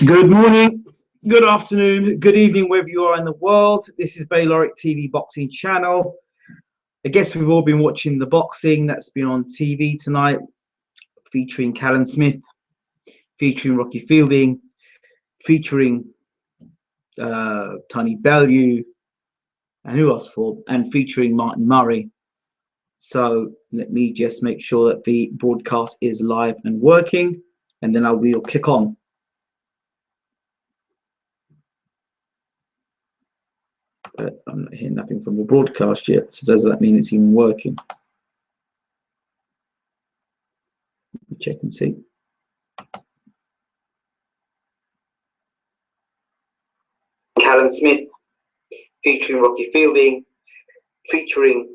Good morning, good afternoon, good evening, wherever you are in the world. This is Bayloric TV Boxing Channel. I guess we've all been watching the boxing that's been on TV tonight, featuring Callum Smith, featuring Rocky Fielding, featuring Tony Bellew, and who else for? And featuring Martin Murray. So let me just make sure that the broadcast is live and working, and then I will kick on. But I'm not hearing nothing from the broadcast yet, so does that mean it's even working? Let me check and see. Callum Smith, featuring Rocky Fielding, featuring...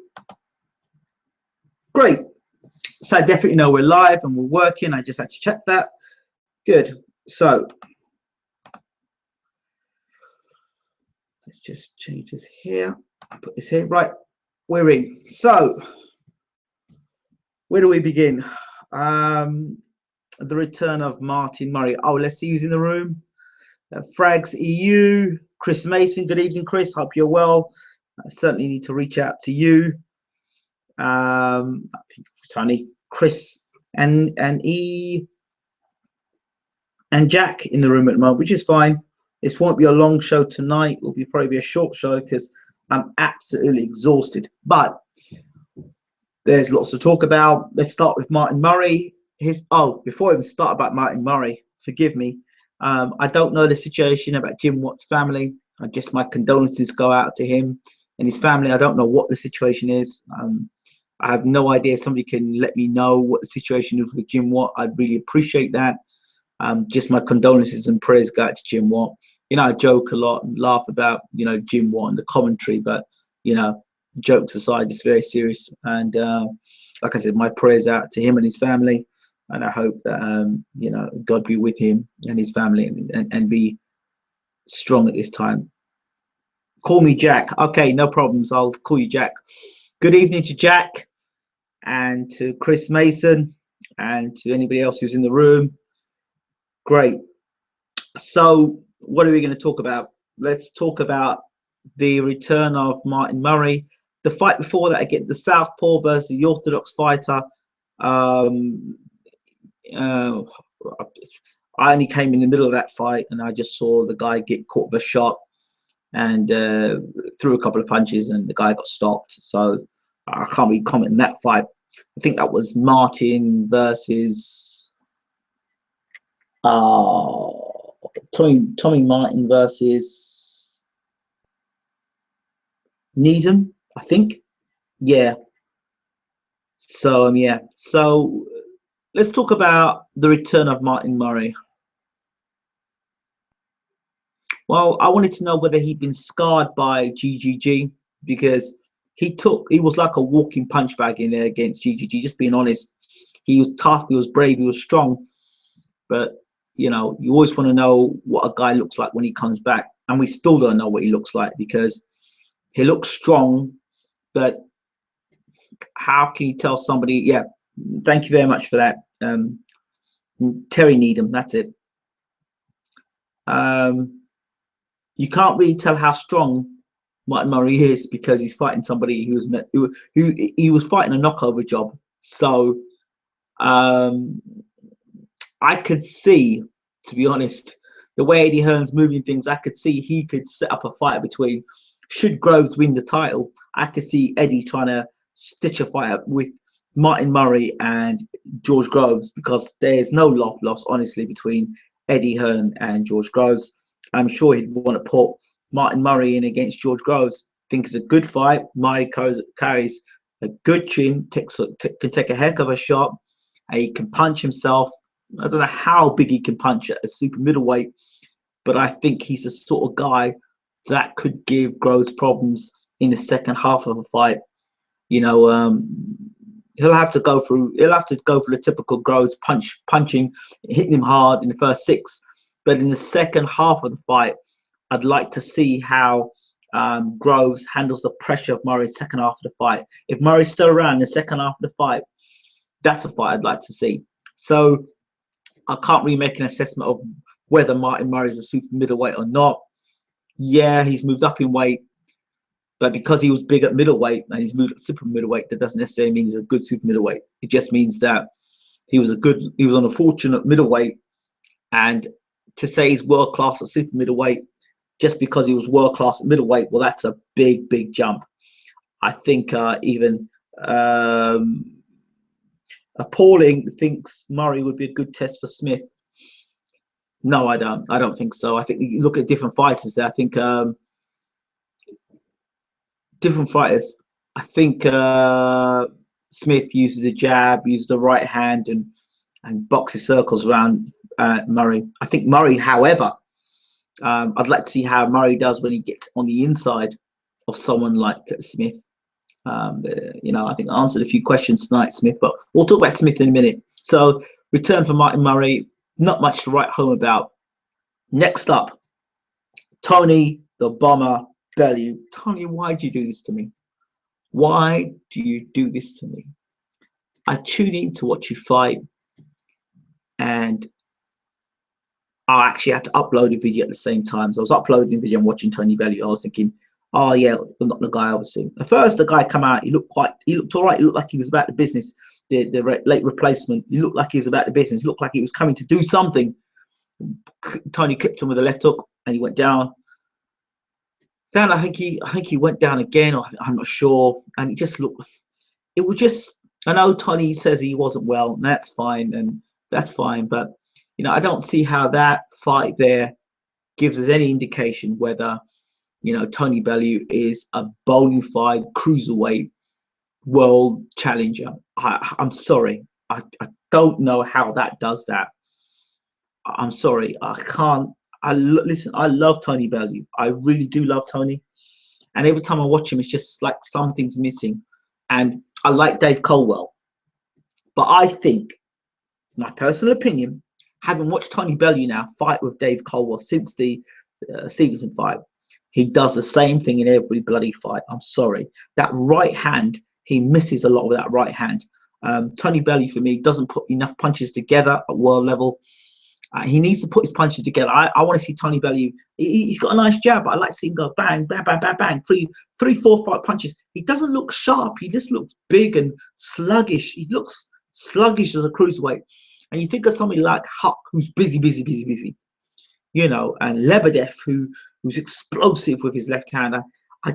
Great. So I definitely know we're live and we're working. I just had to check that. Good. So let's just change this here. Put this here. Right. We're in. So where do we begin? The return of Martin Murray. Oh, let's see who's in the room. Frags EU, Chris Mason. Good evening, Chris. Hope you're well. I certainly need to reach out to you. I think Tony, Chris, and Jack in the room at the moment, which is fine. This won't be a long show tonight. It'll probably be a short show because I'm absolutely exhausted. But there's lots to talk about. Let's start with Martin Murray. Before I even start about Martin Murray, forgive me. I don't know the situation about Jim Watt's family. Just my condolences go out to him and his family. I don't know what the situation is. I have no idea. If somebody can let me know what the situation is with Jim Watt, I'd really appreciate that. Just my condolences and prayers go out to Jim Watt. You know, I joke a lot and laugh about, Jim Watt and the commentary, but, jokes aside, it's very serious. And like I said, my prayers out to him and his family. And I hope that, God be with him and his family and be strong at this time. Call me Jack. Okay, no problems. I'll call you Jack. Good evening to Jack and to Chris Mason and to anybody else who's in the room. Great. So what are we going to talk about? Let's talk about the return of Martin Murray. The fight before that, again, the Southpaw versus the Orthodox fighter. I only came in the middle of that fight and I just saw the guy get caught with a shot and threw a couple of punches and the guy got stopped. So I can't really comment on that fight. I think that was Martin versus Tommy Martin versus Needham, I think. Yeah. So yeah. So let's talk about the return of Martin Murray. Well, I wanted to know whether he'd been scarred by GGG, because he was like a walking punch bag in there against GGG, just being honest. He was tough, he was brave, he was strong. But, you always want to know what a guy looks like when he comes back. And we still don't know what he looks like, because he looks strong, but how can you tell somebody? Yeah, thank you very much for that. Terry Needham, that's it. You can't really tell how strong Martin Murray is because he's fighting somebody who he was fighting a knockover job. So I could see, to be honest, the way Eddie Hearn's moving things, I could see he could set up a fight between, should Groves win the title, I could see Eddie trying to stitch a fight up with Martin Murray and George Groves, because there's no love lost, honestly, between Eddie Hearn and George Groves. I'm sure he'd want to put Martin Murray in against George Groves. I think it's a good fight. Murray carries a good chin, can take a heck of a shot, and he can punch himself. I don't know how big he can punch at a super middleweight, but I think he's the sort of guy that could give Groves problems in the second half of a fight. He'll have to go through the typical Groves punching, hitting him hard in the first 6. But in the second half of the fight, I'd like to see how Groves handles the pressure of Murray's second half of the fight. If Murray's still around in the second half of the fight, that's a fight I'd like to see. So I can't really make an assessment of whether Martin Murray is a super middleweight or not. Yeah, he's moved up in weight, but because he was big at middleweight and he's moved at super middleweight, that doesn't necessarily mean he's a good super middleweight. It just means that he was on a fortunate middleweight, and to say he's world class at super middleweight just because he was world class at middleweight, well, that's a big jump. I think even Appalling thinks Murray would be a good test for Smith. No, I don't. I don't think so. I think you look at different fighters there. I think different fighters. I think Smith uses a jab, uses the right hand, and boxes circles around Murray. I think Murray, however, I'd like to see how Murray does when he gets on the inside of someone like Smith. You know, I think I answered a few questions tonight, Smith, but we'll talk about Smith in a minute. So, return for Martin Murray, not much to write home about. Next up, Tony the Bomber Bellew. Tony, why do you do this to me? Why do you do this to me? I tune in to watch you fight, and I actually had to upload a video at the same time. So I was uploading a video and watching Tony Bellew. I was thinking, oh yeah, not the guy I was seeing. At first, the guy come out, he looked all right. He looked like he was about the business. The late replacement, he looked like he was about the business. He looked like he was coming to do something. Tony clipped him with a left hook, and he went down. Then I think he went down again, or I'm not sure. And it just looked. It was just. I know Tony says he wasn't well, and that's fine, But you know, I don't see how that fight there gives us any indication whether, you know, Tony Bellew is a bona fide cruiserweight world challenger. I'm sorry. I don't know how that does that. I'm sorry. I can't. Listen, I love Tony Bellew. I really do love Tony. And every time I watch him, it's just like something's missing. And I like Dave Colwell. But I think, my personal opinion, having watched Tony Bellew now fight with Dave Colwell since the Stevenson fight, he does the same thing in every bloody fight. I'm sorry. That right hand, he misses a lot with that right hand. Tony Bellew, for me, doesn't put enough punches together at world level. He needs to put his punches together. I want to see Tony Bellew. He's got a nice jab, but I like to see him go bang, bang, bang, bang, bang. Three, 4, 5 punches. He doesn't look sharp. He just looks big and sluggish. He looks sluggish as a cruiserweight. And you think of somebody like Huck, who's busy. You know, and Lebedev, who's explosive with his left hand. I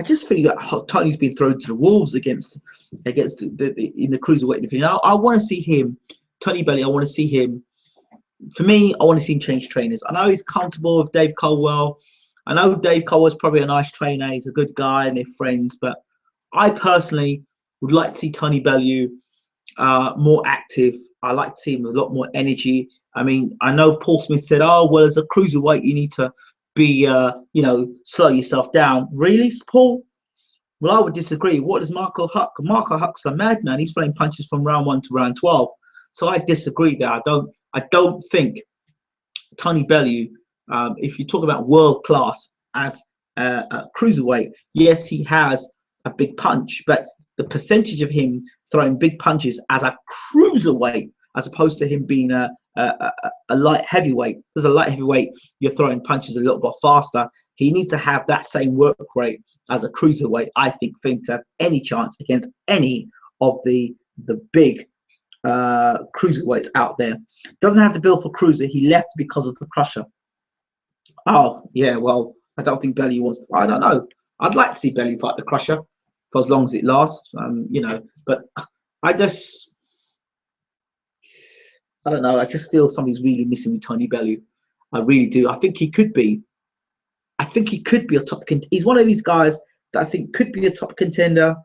just feel that Tony's been thrown to the wolves against in the cruiserweight division. I want to see him, Tony Bellew. I want to see him. For me, I want to see him change trainers. I know he's comfortable with Dave Colwell. I know Dave Colwell's probably a nice trainer. He's a good guy and they're friends. But I personally would like to see Tony Bellew more active. I like to see him with a lot more energy. I mean, I know Paul Smith said, "Oh, well, as a cruiserweight, you need to be, you know, slow yourself down." Really, Paul? Well, I would disagree. What is Marco Huck? Marco Huck's a madman. He's throwing punches from round 1 to round 12. So I disagree there. I don't think Tony Bellew, if you talk about world class as a cruiserweight, yes, he has a big punch, but the percentage of him throwing big punches as a cruiserweight, as opposed to him being a light heavyweight. As a light heavyweight, you're throwing punches a little bit faster. He needs to have that same work rate as a cruiserweight, I think, for him to have any chance against any of the big cruiserweights out there. Doesn't have to build for cruiser. He left because of the Crusher. Oh yeah, well, I don't think Bellew wants to. I don't know. I'd like to see Bellew fight the Crusher for as long as it lasts. You know, but I don't know. I just feel something's really missing with Tony Bellew. I really do. I think he could be. I think he could be a top contender. He's one of these guys that I think could be a top contender,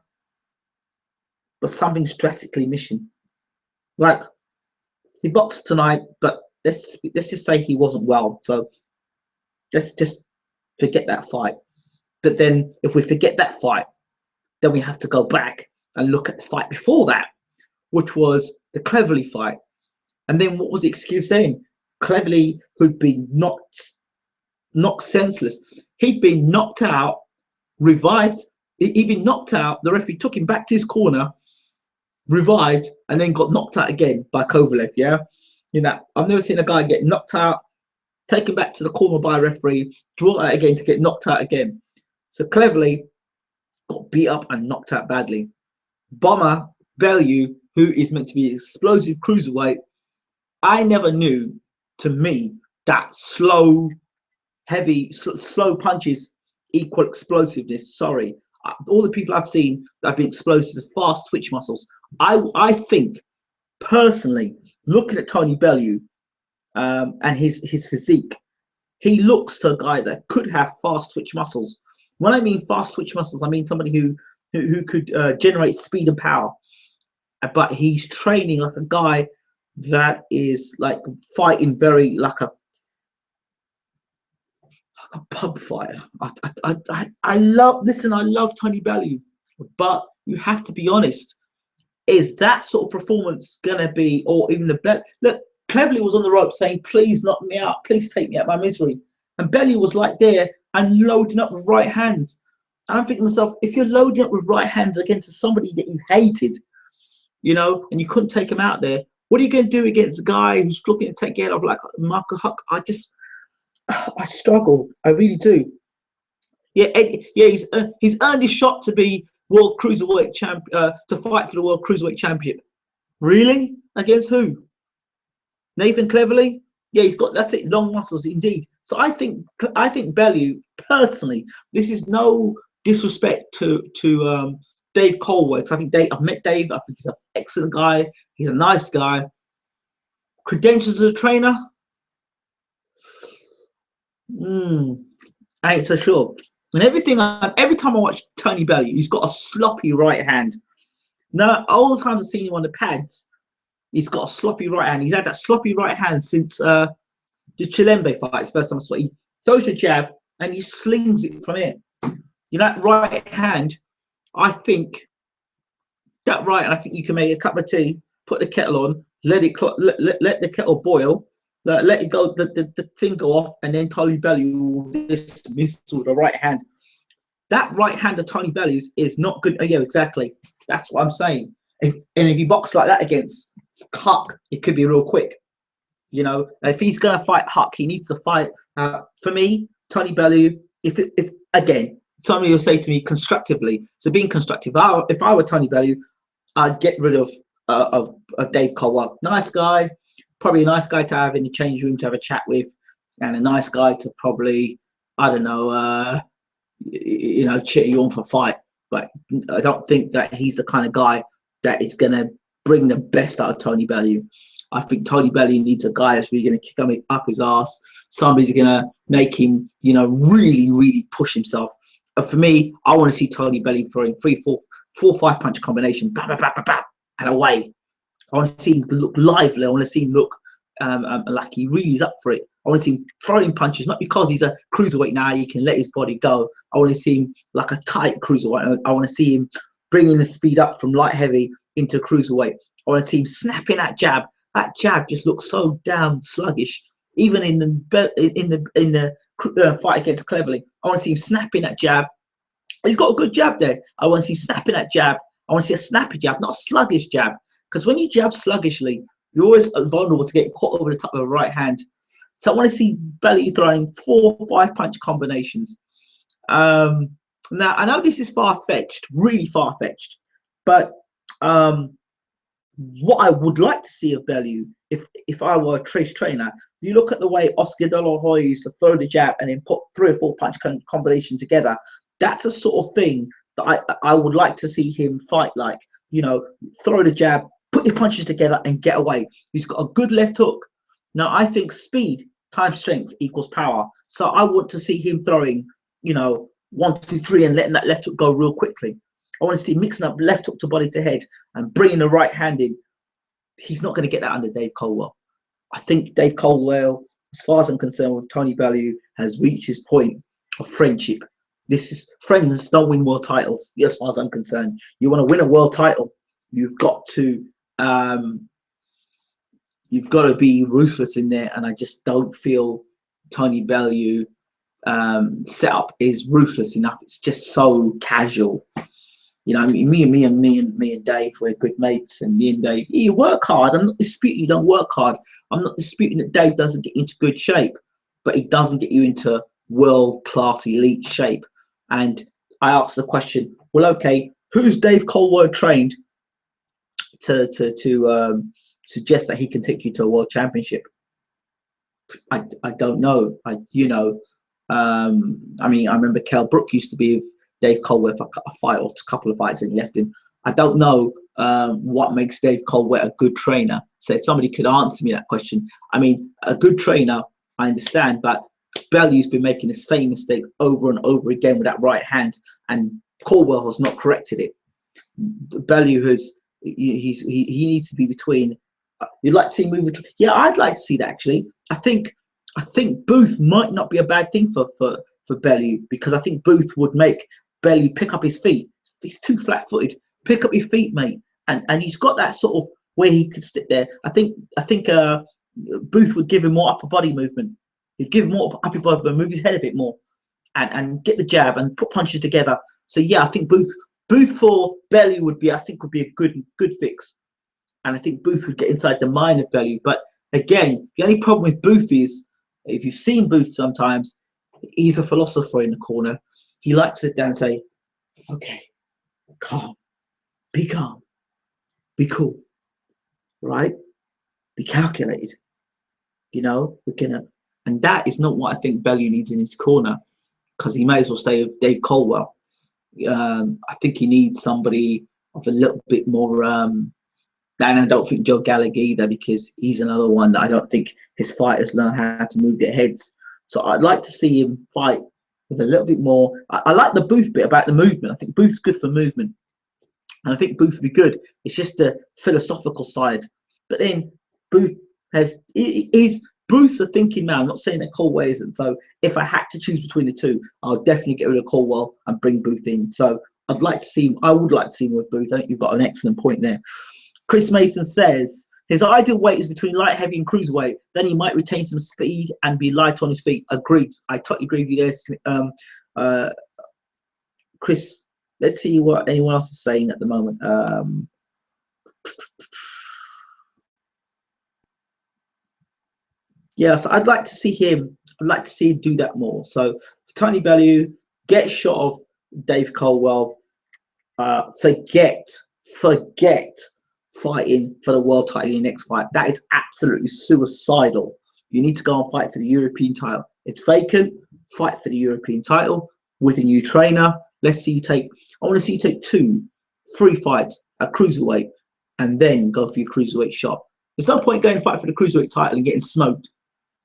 but something's drastically missing. Like, he boxed tonight, but let's just say he wasn't well. So let's just forget that fight. But then if we forget that fight, then we have to go back and look at the fight before that, which was the Cleverly fight. And then what was the excuse then? Cleverly, who'd been knocked senseless. He'd been knocked out, revived. He'd been knocked out. The referee took him back to his corner, revived, and then got knocked out again by Kovalev. Yeah, you know, I've never seen a guy get knocked out, taken back to the corner by a referee, draw out again to get knocked out again. So cleverly got beat up and knocked out badly. Bomber Bellew, who is meant to be explosive cruiserweight, I never knew, to me, that slow, heavy, slow punches equal explosiveness. Sorry. All the people I've seen that have been explosive, fast twitch muscles. I think, personally, looking at Tony Bellew and his physique, he looks to a guy that could have fast twitch muscles. When I mean fast twitch muscles, I mean somebody who could generate speed and power. But he's training like a guy that is like fighting very like a pub fighter. I love Tony Bellew, but you have to be honest. Is that sort of performance gonna be, or even the bet? Look, Cleverly was on the rope saying, "Please knock me out, please take me out of my misery," and Bellew was like there and loading up with right hands. And I'm thinking to myself, if you're loading up with right hands against somebody that you hated, you know, and you couldn't take him out there, what are you going to do against a guy who's looking to take it off like Michael Huck? I struggle. I really do. Yeah, he's earned his shot to be world cruiserweight champ, to fight for the world cruiserweight championship. Really? Against who? Nathan Cleverly? Yeah, he's got, that's it, long muscles indeed. So I think Bellew, personally, this is no disrespect to Dave Colwell. I think I've met Dave. I think he's an excellent guy. He's a nice guy. Credentials as a trainer? I ain't so sure. And every time I watch Tony Bellew, he's got a sloppy right hand. Now, all the times I've seen him on the pads, he's got a sloppy right hand. He's had that sloppy right hand since the Chilembe fight. It's the first time I saw it. He throws a jab and he slings it from here. You know, that right hand, I think you can make a cup of tea, put the kettle on, let the kettle boil, let it go, the thing go off, and then Tony Bellew will dismiss with the right hand. That right hand of Tony Bellew's is not good. Oh, yeah, exactly. That's what I'm saying. And if he boxes like that against Huck, it could be real quick. You know, if he's going to fight Huck, he needs to fight. For me, Tony Bellew, if again, somebody will say to me constructively, so being constructive, if I were Tony Bellew, I'd get rid of Dave Colwell. Nice guy, probably a nice guy to have in the change room to have a chat with, and a nice guy to probably, I don't know, cheer you on for a fight. But I don't think that he's the kind of guy that is going to bring the best out of Tony Bellew. I think Tony Bellew needs a guy that's really going to kick him up his ass. Somebody's going to make him, really, really push himself. For me, I want to see Tony Bellew throwing 3, 4, 5 punch combination, bam, bam, bam, bam, bam, and away. I want to see him look lively. I want to see him look like he really is up for it. I want to see him throwing punches, not because he's a cruiserweight now, he can let his body go. I want to see him like a tight cruiserweight. I want to see him bringing the speed up from light heavy into cruiserweight. I want to see him snapping that jab. That jab just looks so damn sluggish. Even in the fight against Cleverly, I want to see him snapping that jab. He's got a good jab there. I want to see him snapping that jab. I want to see a snappy jab, not a sluggish jab. Because when you jab sluggishly, you're always vulnerable to get caught over the top of the right hand. So I want to see Bellew throwing 4 or 5 punch combinations. Now, I know this is far-fetched, really far-fetched, but what I would like to see of Bellew, if I were a Trish trainer, you look at the way Oscar De La Hoya used to throw the jab and then put 3 or 4 punch combination together. That's a sort of thing that I would like to see him fight like. Throw the jab, put your punches together and get away. He's got a good left hook. Now, I think speed times strength equals power. So I want to see him throwing, 1, 2, 3 and letting that left hook go real quickly. I want to see him mixing up left hook to body to head and bringing the right hand in. He's not going to get that under Dave Colwell. I think Dave Colwell, as far as I'm concerned with Tony Bellew, has reached his point of friendship. This is friends don't win world titles, as far as I'm concerned. You want to win a world title, you've got to be ruthless in there, and I just don't feel Tony Bellew setup is ruthless enough. It's just so casual. You know, I mean, me and Dave, we're good mates, and me and Dave, you work hard. I'm not disputing you don't work hard. I'm not disputing that Dave doesn't get you into good shape, but he doesn't get you into world-class elite shape. And I asked the question, well, okay, who's Dave Colwell trained to suggest that he can take you to a world championship? I don't know. I mean, I remember Kell Brook used to be with Dave Colwell for a fight or a couple of fights and he left him. I don't know what makes Dave Colwell a good trainer. So if somebody could answer me that question, I mean, a good trainer, I understand, but Bellew's been making the same mistake over and over again with that right hand, and Colwell has not corrected it. Bellew he needs to be between. You'd like to see him move? Yeah, I'd like to see that actually. I think Booth might not be a bad thing for Bellew, because I think Booth would make Bellew pick up his feet. He's too flat-footed. Pick up your feet, mate. And he's got that sort of where he could stick there. I think Booth would give him more upper body movement. He'd give him more upper body movement, move his head a bit more, and get the jab and put punches together. So yeah, I think Booth for Bellew would be a good fix. And I think Booth would get inside the mind of Bellew. But again, the only problem with Booth is, if you've seen Booth sometimes, he's a philosopher in the corner. He likes to sit down and say, okay, calm, be cool, right? Be calculated. You know, and that is not what I think Bellew needs in his corner, because he may as well stay with Dave Colwell. I think he needs somebody of a little bit more, and I don't think Joe Gallagher either, because he's another one that I don't think his fighters learn how to move their heads. So I'd like to see him fight with a little bit more. I like the Booth bit about the movement. I think Booth's good for movement, and I think Booth would be good. It's just the philosophical side. But then Booth Booth's a thinking man. I'm not saying that Colwell isn't. So if I had to choose between the two, I'll definitely get rid of Colwell and bring Booth in. So I would like to see him with Booth. I think you've got an excellent point there. Chris Mason says his ideal weight is between light heavy and cruiserweight. Then he might retain some speed and be light on his feet. Agreed. I totally agree with you there, Chris. Let's see what anyone else is saying at the moment. Yes, I'd like to see him. I'd like to see him do that more. So Tony Bellew, get shot of Dave Colwell. Forget fighting for the world title in your next fight. That is absolutely suicidal. You need to go and fight for the European title. It's vacant. Fight for the European title with a new trainer. Let's see you take. I want to see you take 2-3 fights at cruiserweight, and then go for your cruiserweight shot. There's no point going to fight for the cruiserweight title and getting smoked.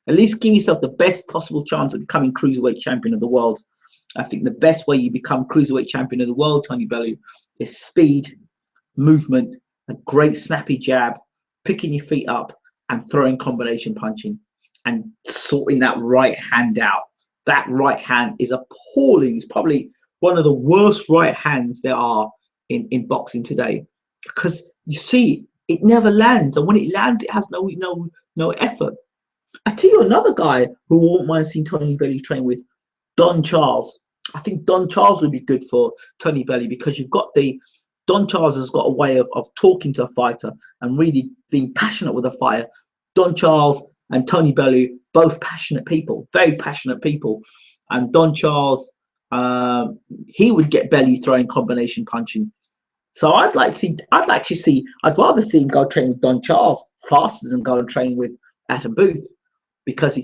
At least give yourself the best possible chance of becoming cruiserweight champion of the world. I think the best way you become cruiserweight champion of the world, Tony Bellew, is speed, movement, a great snappy jab, picking your feet up and throwing combination punching, and sorting that right hand out. That right hand is appalling. It's probably one of the worst right hands there are in boxing today, because you see it never lands, and when it lands, it has no effort. I tell you another guy who won't mind seeing Tony Bellew train with, Don Charles. I think Don Charles would be good for Tony Bellew, because Don Charles has got a way of talking to a fighter and really being passionate with a fighter. Don Charles and Tony Bellew, both passionate people, very passionate people. And Don Charles, he would get Bellew throwing combination punching. So I'd rather see him go train with Don Charles faster than go and train with Adam Booth, because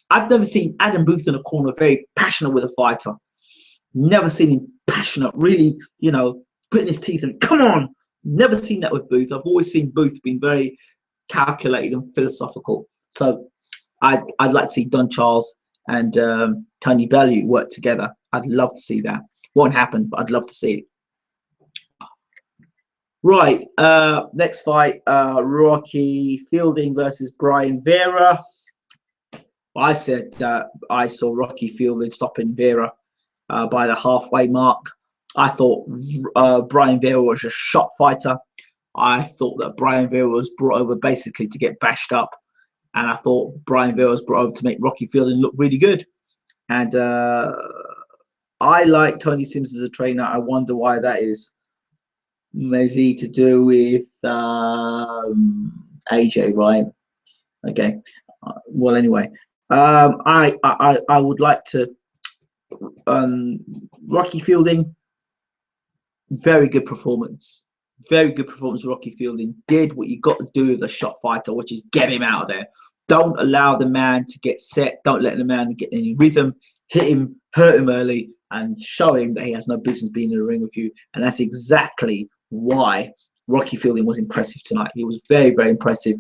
I've never seen Adam Booth in a corner very passionate with a fighter. Never seen him passionate, really, gritting his teeth and come on. Never seen that with Booth. I've always seen Booth being very calculated and philosophical. So I'd like to see Don Charles and Tony Bellew work together. I'd love to see that. Won't happen, but I'd love to see it. Right, next fight, Rocky Fielding versus Brian Vera. I said that I saw Rocky Fielding stopping Vera by the halfway mark. I thought Brian Vera was a shot fighter. I thought that Brian Vera was brought over basically to get bashed up. And I thought Brian Vera was brought over to make Rocky Fielding look really good. And I like Tony Sims as a trainer. I wonder why that is. Maybe to do with AJ, right? Okay. Well, anyway, I would like to Rocky Fielding. Very good performance. Very good performance. Rocky Fielding did what you got to do with a shot fighter, which is get him out of there. Don't allow the man to get set. Don't let the man get any rhythm. Hit him, hurt him early, and show him that he has no business being in the ring with you. And that's exactly why Rocky Fielding was impressive tonight. He was very, very impressive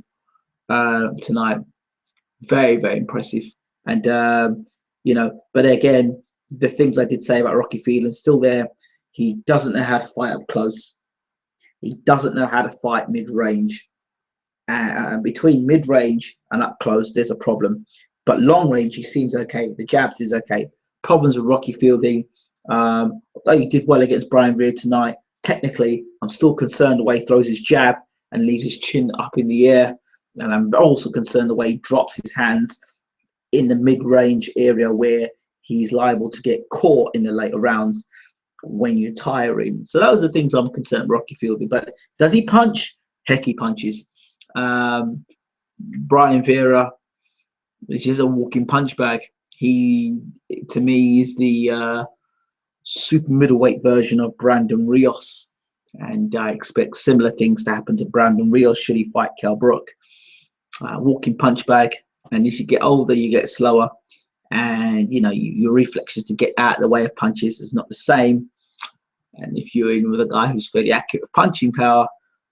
tonight. Very, very impressive. And, you know, but again, the things I did say about Rocky Fielding still there. He doesn't know how to fight up close. He doesn't know how to fight mid-range. Between mid-range and up close, there's a problem. But long range, he seems okay. The jabs is okay. Problems with Rocky Fielding. Although he did well against Brian Rear tonight, technically, I'm still concerned the way he throws his jab and leaves his chin up in the air. And I'm also concerned the way he drops his hands in the mid-range area where he's liable to get caught in the later rounds when you tire him. So those are things I'm concerned with Rocky Fielding. But does he punch? Heck, he punches. Brian Vera is just a walking punch bag. He, to me, is the super middleweight version of Brandon Rios. And I expect similar things to happen to Brandon Rios should he fight Kell Brook. Walking punch bag. And as you get older, you get slower. And, you know, your reflexes to get out of the way of punches is not the same. And if you're in with a guy who's fairly accurate with punching power,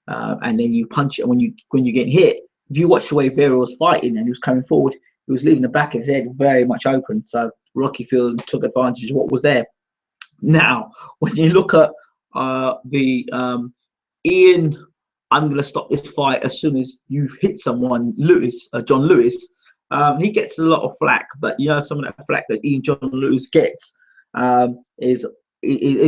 and then you punch it when you get hit, if you watch the way Vera was fighting and he was coming forward, he was leaving the back of his head very much open. So Rocky Fielding took advantage of what was there. Now, when you look at the Ian, I'm going to stop this fight as soon as you've hit someone, John Lewis. He gets a lot of flack, but you know, some of that flack that John Lewis gets is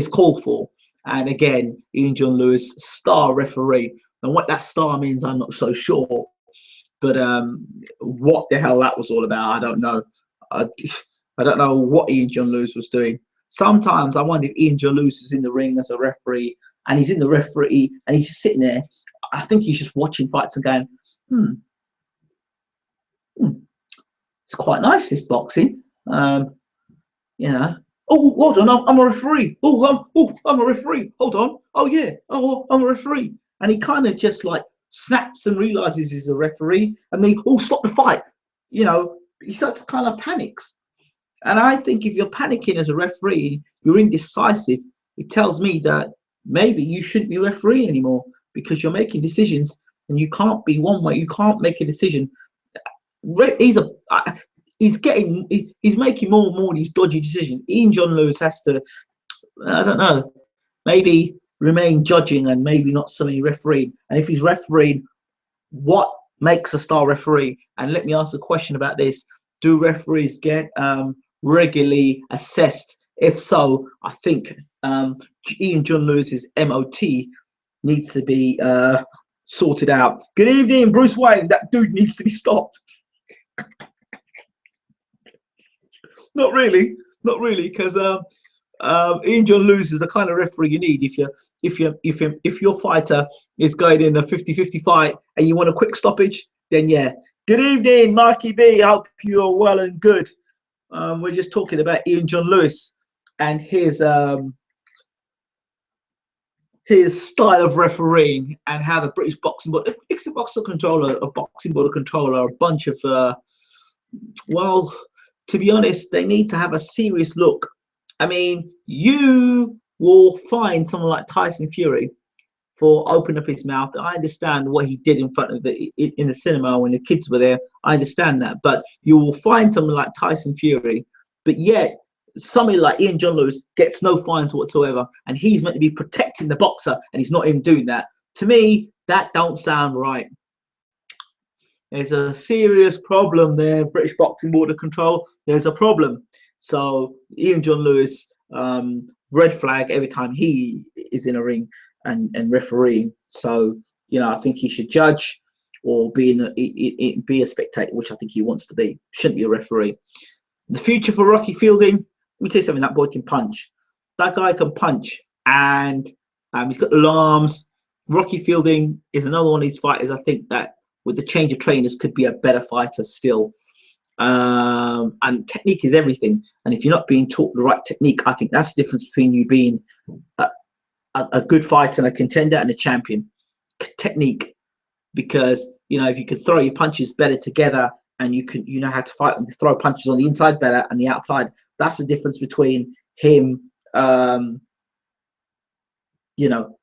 called for. And again, John Lewis, star referee, and what that star means, I'm not so sure. But what the hell that was all about, I don't know. I don't know what John Lewis was doing. Sometimes I wonder if John Lewis is in the ring as a referee, and he's in the referee, and he's just sitting there. I think he's just watching fights and going, it's quite nice, this boxing. You know, oh, hold on, I'm a referee. I'm a referee. Hold on. Oh, yeah. Oh, I'm a referee. And he kind of just like snaps and realizes he's a referee, and they all stop the fight. You know, he starts kind of panics. And I think if you're panicking as a referee, you're indecisive, it tells me that maybe you shouldn't be refereeing anymore, because you're making decisions and you can't be one way. You can't make a decision. He's making more and more of these dodgy decisions. John Lewis has to, I don't know, maybe remain judging and maybe not so many refereeing. And if he's refereeing, what makes a star referee? And let me ask a question about this: do referees get regularly assessed? If so, I think John Lewis's MOT needs to be sorted out. Good evening, Bruce Wayne. That dude needs to be stopped. Not really, because John Lewis is the kind of referee you need if your fighter is going in a 50-50 fight and you want a quick stoppage. Then yeah. Good evening, Marky B. I hope you are well and good. We're just talking about John Lewis and his style of refereeing and how the British Boxing Board, the Boxing Controller, a Boxing Board of Controller, are a bunch of well, to be honest, they need to have a serious look. I mean, you will find someone like Tyson Fury for opening up his mouth. I understand what he did in front of in the cinema when the kids were there. I understand that, but you will find someone like Tyson Fury, but yet somebody like John Lewis gets no fines whatsoever, and he's meant to be protecting the boxer, and he's not even doing that. To me, that don't sound right. There's a serious problem there, British Boxing Board of Control. There's a problem. So John Lewis, red flag every time he is in a ring and refereeing. So, you know, I think he should judge or be a spectator, which I think he wants to be. Shouldn't be a referee. The future for Rocky Fielding, let me tell you something, that boy can punch. That guy can punch, and he's got the long arms. Rocky Fielding is another one of these fighters. I think that with the change of trainers could be a better fighter still. And technique is everything. And if you're not being taught the right technique, I think that's the difference between you being a good fighter and a contender and a champion. Technique, because if you can throw your punches better together and you know how to fight and throw punches on the inside better and the outside, that's the difference between him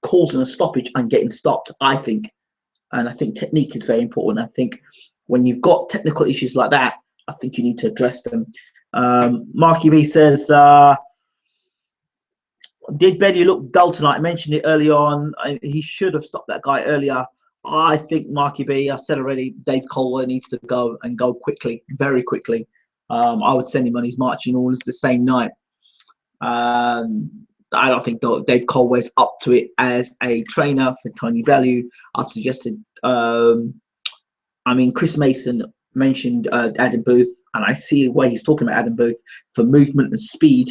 causing a stoppage and getting stopped, I think. And I think technique is very important. I think when you've got technical issues like that, I think you need to address them. Marky B says, did Bellew look dull tonight? I mentioned it early on. He should have stopped that guy earlier. I think Marky B, I said already, Dave Colwell needs to go and go quickly, very quickly. I would send him on his marching orders the same night. I don't think Dave Colwell's up to it as a trainer for Tony Bellew. I've suggested, Chris Mason mentioned Adam Booth, and I see where he's talking about Adam Booth for movement and speed,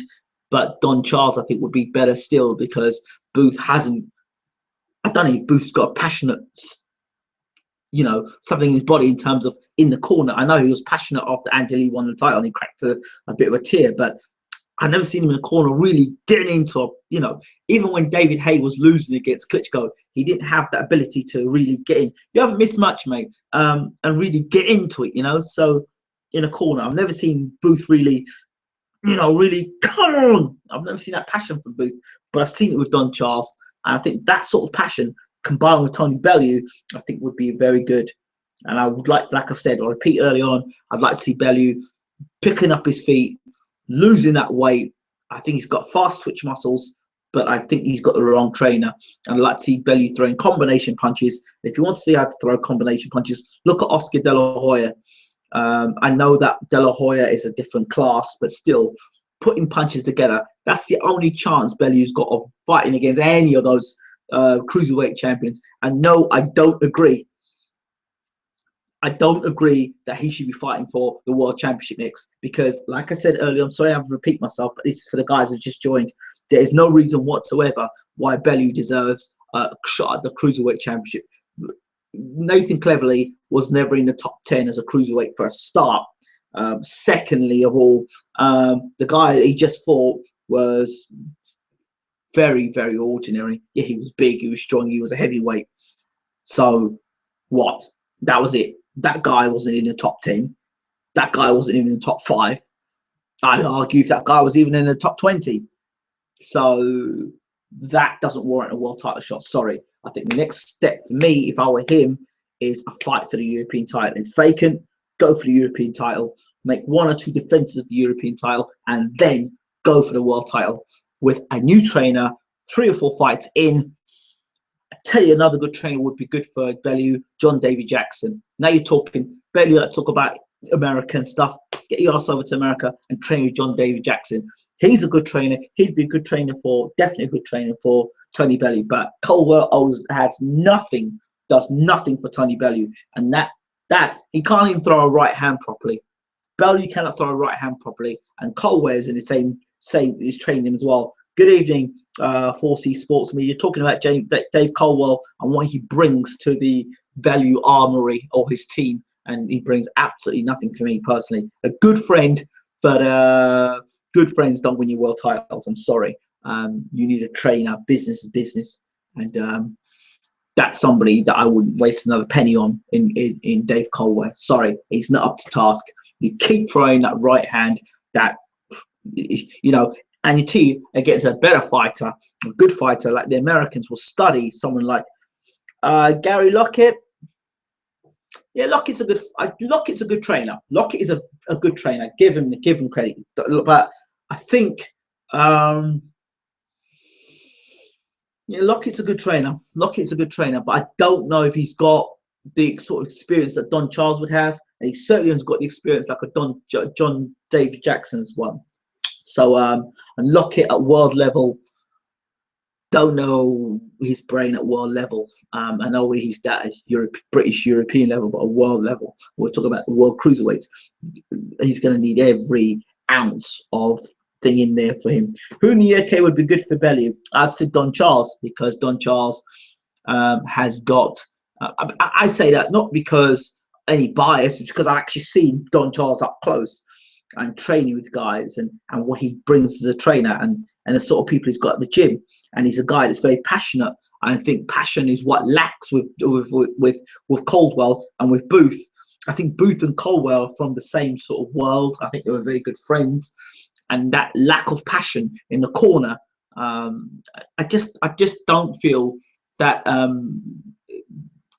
but Don Charles I think would be better still, because Booth hasn't, I don't know if Booth's got a passionate, something in his body in terms of in the corner. I know he was passionate after Andy Lee won the title and he cracked a bit of a tear, but I've never seen him in the corner really getting into even when David Haye was losing against Klitschko, he didn't have that ability to really get in. You haven't missed much, mate, and really get into it, so in a corner. I've never seen Booth really, really come on. I've never seen that passion from Booth, but I've seen it with Don Charles, and I think that sort of passion combined with Tony Bellew, I think would be very good. And I would like I've said, or repeat early on, I'd like to see Bellew picking up his feet, losing that weight. I think he's got fast twitch muscles, but I think he's got the wrong trainer. And I'd like to see Bellew throwing combination punches. If you want to see how to throw combination punches, look at Oscar De La Hoya. I know that De La Hoya is a different class, but still, putting punches together, that's the only chance Bellew's got of fighting against any of those cruiserweight champions. And no, I don't agree. I don't agree that he should be fighting for the World Championship next, because, like I said earlier, I'm sorry I have to repeat myself, but this is for the guys who've just joined. There is no reason whatsoever why Bellew deserves a shot at the Cruiserweight Championship. Nathan Cleverly was never in the top 10 as a cruiserweight for a start. Secondly of all, the guy he just fought was very, very ordinary. Yeah, he was big, he was strong, he was a heavyweight. So what? That was it. That guy wasn't in the top 10. That guy wasn't even in the top 5. I'd argue if that guy was even in the top 20. So that doesn't warrant a world title shot. Sorry. I think the next step for me, if I were him, is a fight for the European title. It's vacant. Go for the European title. Make 1 or 2 defenses of the European title, and then go for the world title with a new trainer, 3 or 4 fights in. I tell you, another good trainer would be good for Bellew, John David Jackson. Now you're talking Bellew. Let's talk about American stuff. Get your ass over to America and train with John David Jackson. He's a good trainer. He'd be a good trainer for, definitely a good trainer for Tony Bellew. But Colwell has nothing, does nothing for Tony Bellew, and that he can't even throw a right hand properly. Bellew cannot throw a right hand properly, and Colwell is in the same is training him as well. Good evening, 4C Sports Media. Talking about Dave Colwell and what he brings to the Bellew armory or his team, and he brings absolutely nothing for me personally. A good friend, but good friends don't win you world titles. I'm sorry. You need a trainer. Business is business, and that's somebody that I wouldn't waste another penny on in Dave Colwell. Sorry, he's not up to task. You keep throwing that right hand, that and your team against a better fighter, a good fighter like the Americans will study someone like Gary Lockett. Yeah, Lockett's a good trainer. Lockett is a good trainer. Give him credit. But I think Lockett's a good trainer. But I don't know if he's got the sort of experience that Don Charles would have, and he certainly has got the experience like a John David Jackson's one. So and Lockett at world level, don't know his brain at world level. I know he's that at British European level, but at world level, we're talking about world cruiserweights. He's going to need every ounce of thing in there for him. Who in the UK would be good for Bellew? I've said Don Charles, because Don Charles has got. I say that not because any bias, it's because I actually seen Don Charles up close and training with guys, and what he brings as a trainer, and the sort of people he's got at the gym. And he's a guy that's very passionate. I think passion is what lacks with Caldwell and with Booth. I think Booth and Caldwell are from the same sort of world. I think they were very good friends, and that lack of passion in the corner, I just don't feel that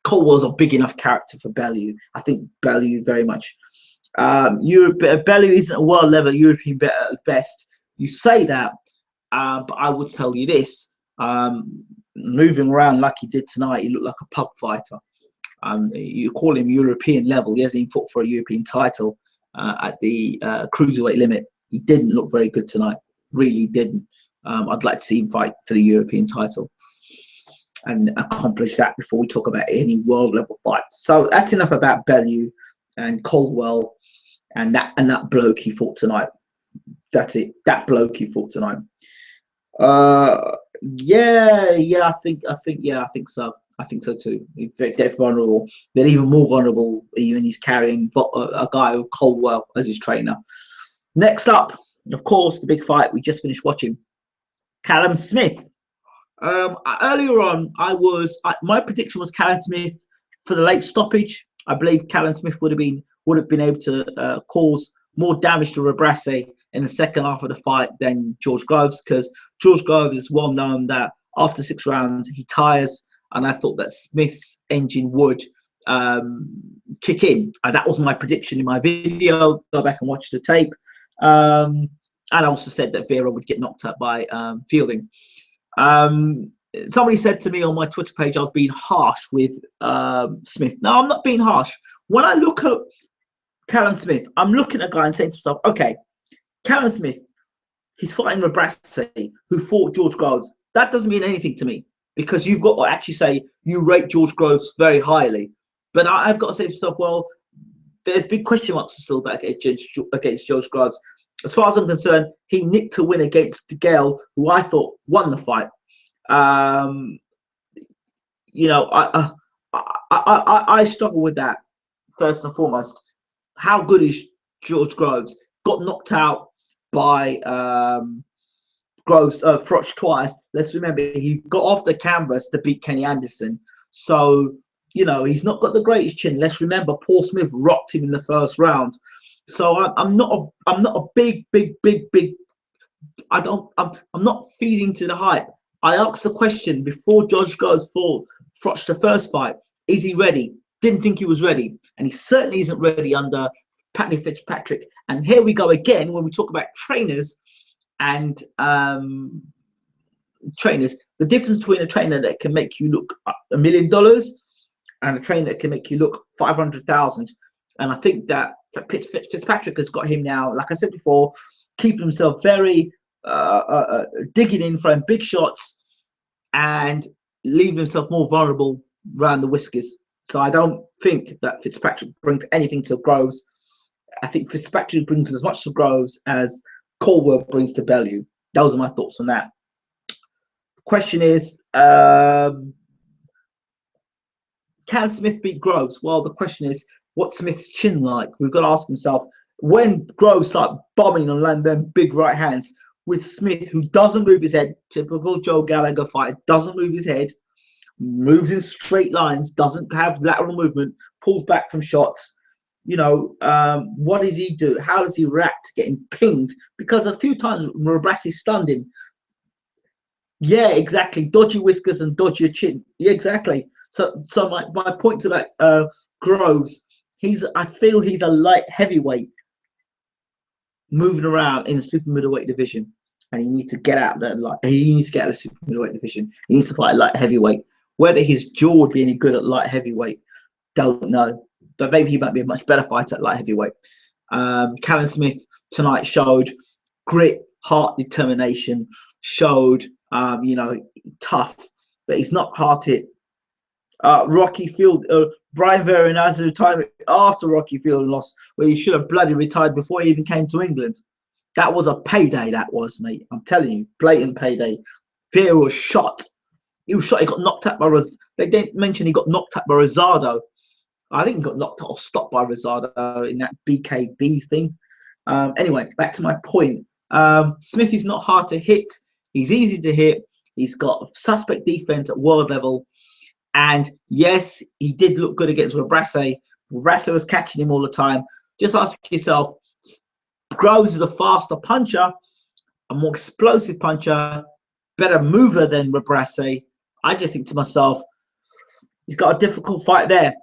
Caldwell's a big enough character for Bellew. I think Bellew very much. Bellew isn't a world level European better at best. You say that, but I would tell you this: moving around like he did tonight, he looked like a pub fighter. You call him European level. He hasn't even fought for a European title at the cruiserweight limit. He didn't look very good tonight. Really didn't. I'd like to see him fight for the European title and accomplish that before we talk about any world level fights. So that's enough about Bellew and Caldwell and that bloke he fought tonight. That's it. That bloke he fought tonight. I think so. I think so too. He's very vulnerable. They're even more vulnerable when he's carrying a guy with Caldwell as his trainer. Next up, of course, the big fight we just finished watching. Callum Smith. Earlier on, my prediction was Callum Smith for the late stoppage. I believe Callum Smith would have been able to cause more damage to Rebrasse in the second half of the fight than George Groves, because George Groves is well known that after 6 rounds he tires, and I thought that Smith's engine would kick in. That was my prediction in my video. Go back and watch the tape. And I also said that Vera would get knocked out by Fielding. Somebody said to me on my Twitter page I was being harsh with Smith. No, I'm not being harsh. When I look at Callum Smith, I'm looking at a guy and saying to myself, okay, Callum Smith, he's fighting Rebrasse, who fought George Groves. That doesn't mean anything to me, because you've got to actually say you rate George Groves very highly. But I've got to say to myself, well, there's big question marks still back against George Groves. As far as I'm concerned, he nicked a win against DeGale, who I thought won the fight. I struggle with that first and foremost. How good is George Groves? Got knocked out by Froch twice. Let's remember, he got off the canvas to beat Kenny Anderson. So, he's not got the greatest chin. Let's remember, Paul Smith rocked him in the first round. So I'm not a big. I'm not feeding to the hype. I asked the question before George Groves fought Froch the first fight: is he ready? Didn't think he was ready, and he certainly isn't ready under Paddy Fitzpatrick. And here we go again when we talk about trainers and trainers. The difference between a trainer that can make you look $1 million and a trainer that can make you look 500,000. And I think that Fitzpatrick has got him now, like I said before, keeping himself very digging in for big shots and leaving himself more vulnerable around the whiskers. So I don't think that Fitzpatrick brings anything to Groves. I think Fitzpatrick brings as much to Groves as Caldwell brings to Bellew. Those are my thoughts on that. The question is, can Smith beat Groves? Well, the question is, what's Smith's chin like? We've got to ask himself, when Groves start bombing and land them big right hands with Smith, who doesn't move his head, typical Joe Gallagher fighter, doesn't move his head, moves in straight lines, doesn't have lateral movement, pulls back from shots. What does he do? How does he react to getting pinged? Because a few times Rebrasse stunned him. Yeah, exactly. Dodgy whiskers and dodgy chin. Yeah, exactly. So my points about Groves, I feel he's a light heavyweight moving around in the super middleweight division, and he needs to get out there. He needs to get out of the super middleweight division. He needs to fight light heavyweight. Whether his jaw would be any good at light heavyweight, don't know. But maybe he might be a much better fighter at light heavyweight. Callum Smith tonight showed grit, heart, determination. Showed, tough, but he's not hard hit. Rocky Field, Brian Vera retired after Rocky Field lost, where he should have bloody retired before he even came to England. That was a payday, that was, mate. I'm telling you, blatant payday. Vera was shot. He was shot. He got knocked out by. They didn't mention he got knocked out by Rosado. I think he got knocked out or stopped by Rosado in that BKB thing. Anyway, back to my point. Smith is not hard to hit. He's easy to hit. He's got suspect defense at world level. And yes, he did look good against Rebrasse. Rebrasse was catching him all the time. Just ask yourself, Groves is a faster puncher, a more explosive puncher, better mover than Rebrasse. I just think to myself, he's got a difficult fight there.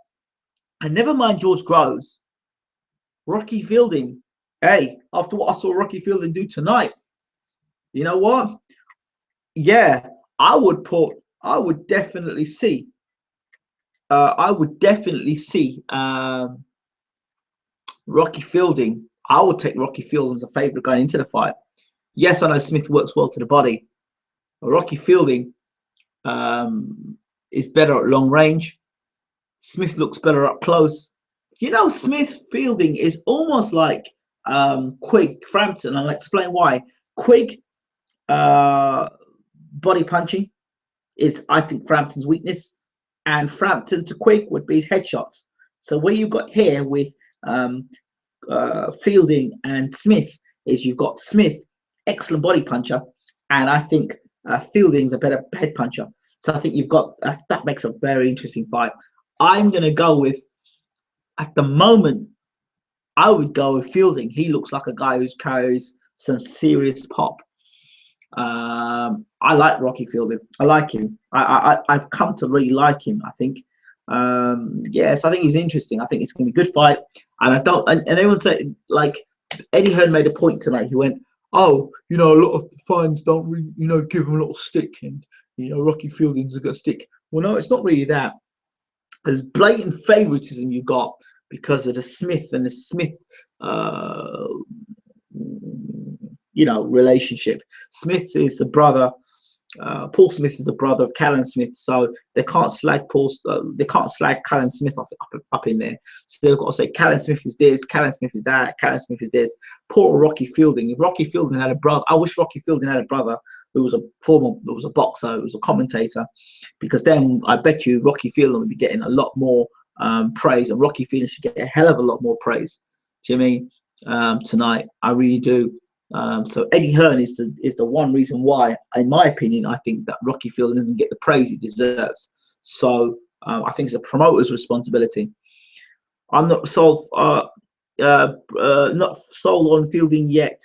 And never mind George Groves, Rocky Fielding. Hey, after what I saw Rocky Fielding do tonight, you know what? Yeah, I would definitely see. Rocky Fielding. I would take Rocky Fielding as a favorite going into the fight. Yes, I know Smith works well to the body. But Rocky Fielding is better at long range. Smith looks better up close. You know, Smith Fielding is almost like Quigg Frampton. I'll explain why. Quigg body punching is, I think, Frampton's weakness, and Frampton to Quigg would be his headshots. So what you've got here with Fielding and Smith is you've got Smith, excellent body puncher, and I think Fielding's a better head puncher. So I think you've got that makes a very interesting fight. I'm going to go with, at the moment, I would go with Fielding. He looks like a guy who carries some serious pop. I like Rocky Fielding. I like him. I've come to really like him. I think. Yes, I think he's interesting. I think it's going to be a good fight. And I don't. And everyone said, like, Eddie Hearn made a point tonight. He went, "Oh, you know, a lot of fans don't really, you know, give him a little stick, and you know, Rocky Fielding's got a stick." Well, no, it's not really that. There's blatant favoritism you got because of the Smith and the Smith, you know, relationship. Smith is the brother. Paul Smith is the brother of Callum Smith, so they can't slag they can't slag Callum Smith up in there. So they've got to say Callum Smith is this, Callum Smith is that, Callum Smith is this. Poor Rocky Fielding. If Rocky Fielding had a brother, I wish Rocky Fielding had a brother who was a boxer, who was a commentator, because then I bet you Rocky Fielding would be getting a lot more praise, and Rocky Fielding should get a hell of a lot more praise. Do you know what I mean? Tonight, I really do. So Eddie Hearn is the one reason why, in my opinion, I think that Rocky Fielding doesn't get the praise he deserves. So I think it's a promoter's responsibility. I'm not sold on Fielding yet.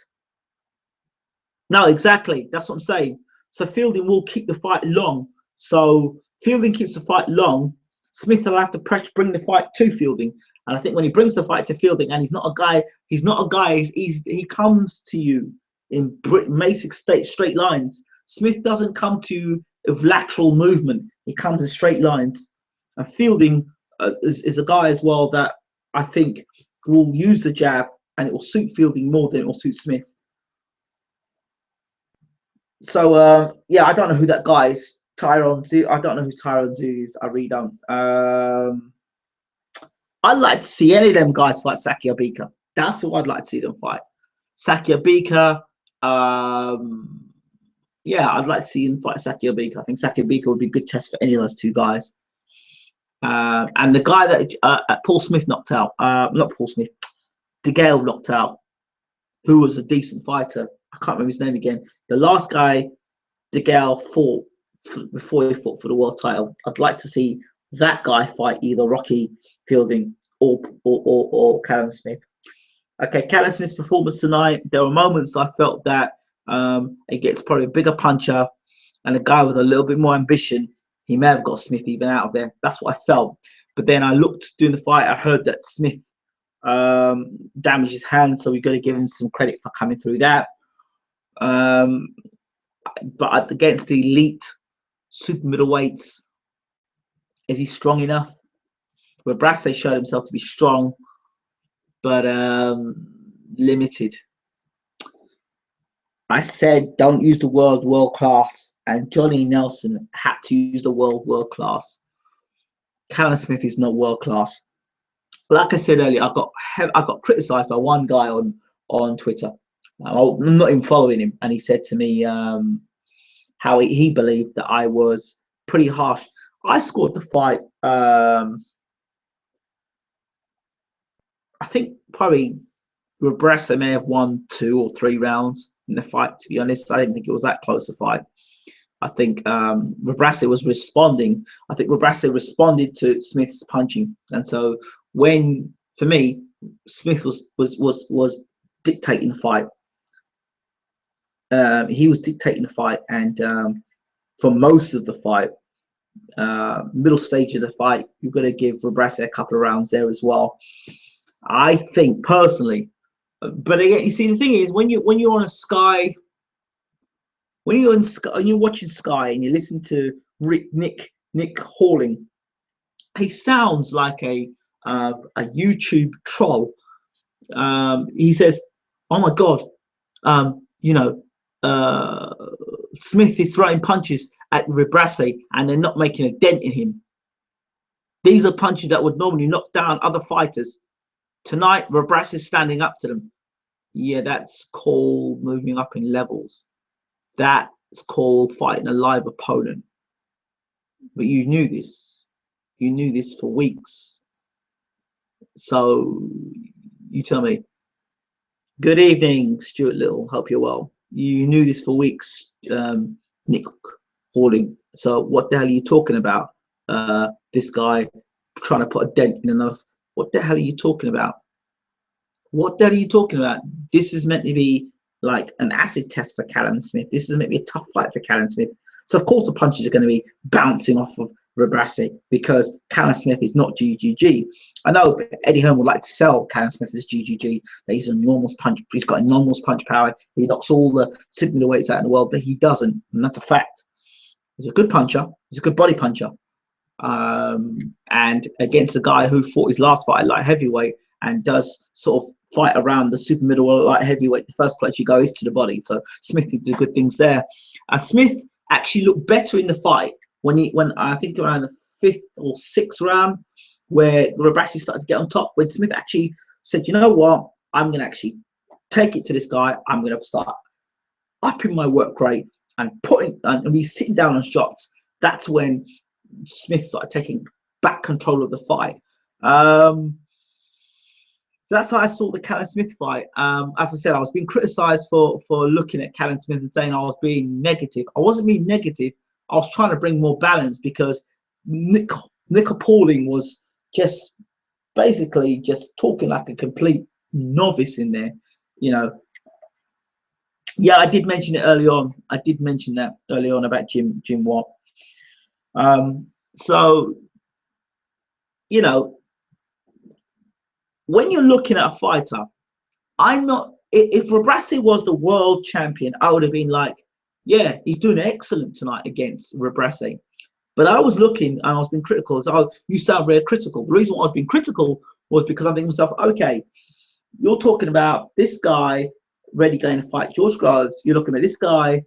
No, exactly. That's what I'm saying. So Fielding will keep the fight long. So Fielding keeps the fight long. Smith will have to bring the fight to Fielding. And I think when he brings the fight to Fielding, and he's not a guy, he comes to you in basic straight lines. Smith doesn't come to you with lateral movement. He comes in straight lines. And Fielding is a guy as well that I think will use the jab, and it will suit Fielding more than it will suit Smith. So, yeah, I don't know who that guy is. Tyron Zoo. I don't know who Tyron Zoo is. I really don't. I'd like to see any of them guys fight Saki Abika. That's who I'd like to see them fight. Saki Abika. Yeah, I'd like to see him fight Saki Abika. I think Saki Abika would be a good test for any of those two guys. And the guy that Paul Smith knocked out, not Paul Smith, DeGale knocked out, who was a decent fighter. I can't remember his name again. The last guy DeGale fought before he fought for the world title. I'd like to see that guy fight either Rocky Fielding or Callum Smith. Okay, Callum Smith's performance tonight. There were moments I felt that he gets probably a bigger puncher and a guy with a little bit more ambition. He may have got Smith even out of there. That's what I felt. But then I looked during the fight. I heard that Smith damaged his hand, so we got to give him some credit for coming through that. But against the elite super middleweights, is he strong enough? Rebrasse showed himself to be strong, but limited. I said don't use the word world class, and Johnny Nelson had to use the word world class. Callum Smith is not world class. Like I said earlier, I got criticised by one guy on Twitter. I'm not even following him, and he said to me how he believed that I was pretty harsh. I scored the fight. I think probably Rebrasse may have won 2 or 3 rounds in the fight. To be honest, I didn't think it was that close a fight. I think Rebrasse was responding. I think Rebrasse responded to Smith's punching, and so when, for me, Smith was dictating the fight. He was dictating the fight, and for most of the fight, middle stage of the fight, you've got to give Rebrasse a couple of rounds there as well. I think personally, but again, you see, the thing is, when you're on a Sky. When you're in Sky, and you're watching Sky and you listen to Nick Halling, he sounds like a YouTube troll. He says, "Oh my God, you know, Smith is throwing punches at Rebrasse and they're not making a dent in him. These are punches that would normally knock down other fighters. Tonight, Rebrasse is standing up to them." Yeah, that's called moving up in levels. That's called fighting a live opponent. But you knew this. You knew this for weeks. So you tell me. Good evening, Stuart Little. Hope you're well. You knew this for weeks, Nick Halling. So what the hell are you talking about? This guy trying to put a dent in another. What the hell are you talking about? What the hell are you talking about? This is meant to be like an acid test for Callum Smith. This is meant to be a tough fight for Callum Smith. So of course the punches are going to be bouncing off of Rebrasse because Callum Smith is not GGG. I know Eddie Hearn would like to sell Callum Smith as GGG. That he's an enormous punch. He's got enormous punch power. He knocks all the super middleweights out in the world, but he doesn't, and that's a fact. He's a good puncher. He's a good body puncher. And against a guy who fought his last fight at light heavyweight and does sort of fight around the super middleweight light heavyweight, the first place you go is to the body. So Smith did do good things there. Smith actually looked better in the fight when I think around the 5th or 6th round, where Rebrasse started to get on top. When Smith actually said, "You know what? I'm going to actually take it to this guy. I'm going to start upping my work rate and be sitting down on shots." That's when Smith started taking back control of the fight. So that's how I saw the Callum Smith fight. As I said, I was being criticised for looking at Callum Smith and saying I was being negative. I wasn't being negative. I was trying to bring more balance because Nick Halling was just basically just talking like a complete novice in there. You know. Yeah, I did mention it early on. I did mention that early on about Jim Watt. So, you know, when you're looking at a fighter, I'm not. If Rebrasse was the world champion, I would have been like, yeah, he's doing excellent tonight against Rebrasse. But I was looking and I was being critical. So you sound very critical. The reason why I was being critical was because I'm thinking to myself, okay, you're talking about this guy ready going to fight George Groves. You're looking at this guy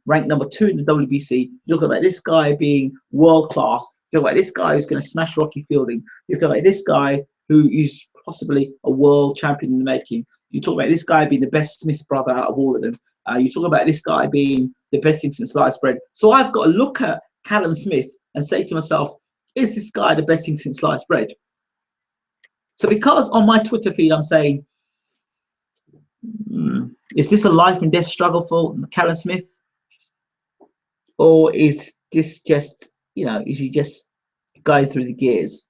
ranked number 2 in the WBC. You're talking about this guy being world class. You're talking about this guy who's going to smash Rocky Fielding. You're talking about this guy who is possibly a world champion in the making. You talk about this guy being the best Smith brother out of all of them. You talk about this guy being the best thing since sliced bread. So I've got to look at Callum Smith and say to myself, is this guy the best thing since sliced bread? So because on my Twitter feed I'm saying, is this a life and death struggle for Callum Smith? Or is this just, you know, is he just going through the gears?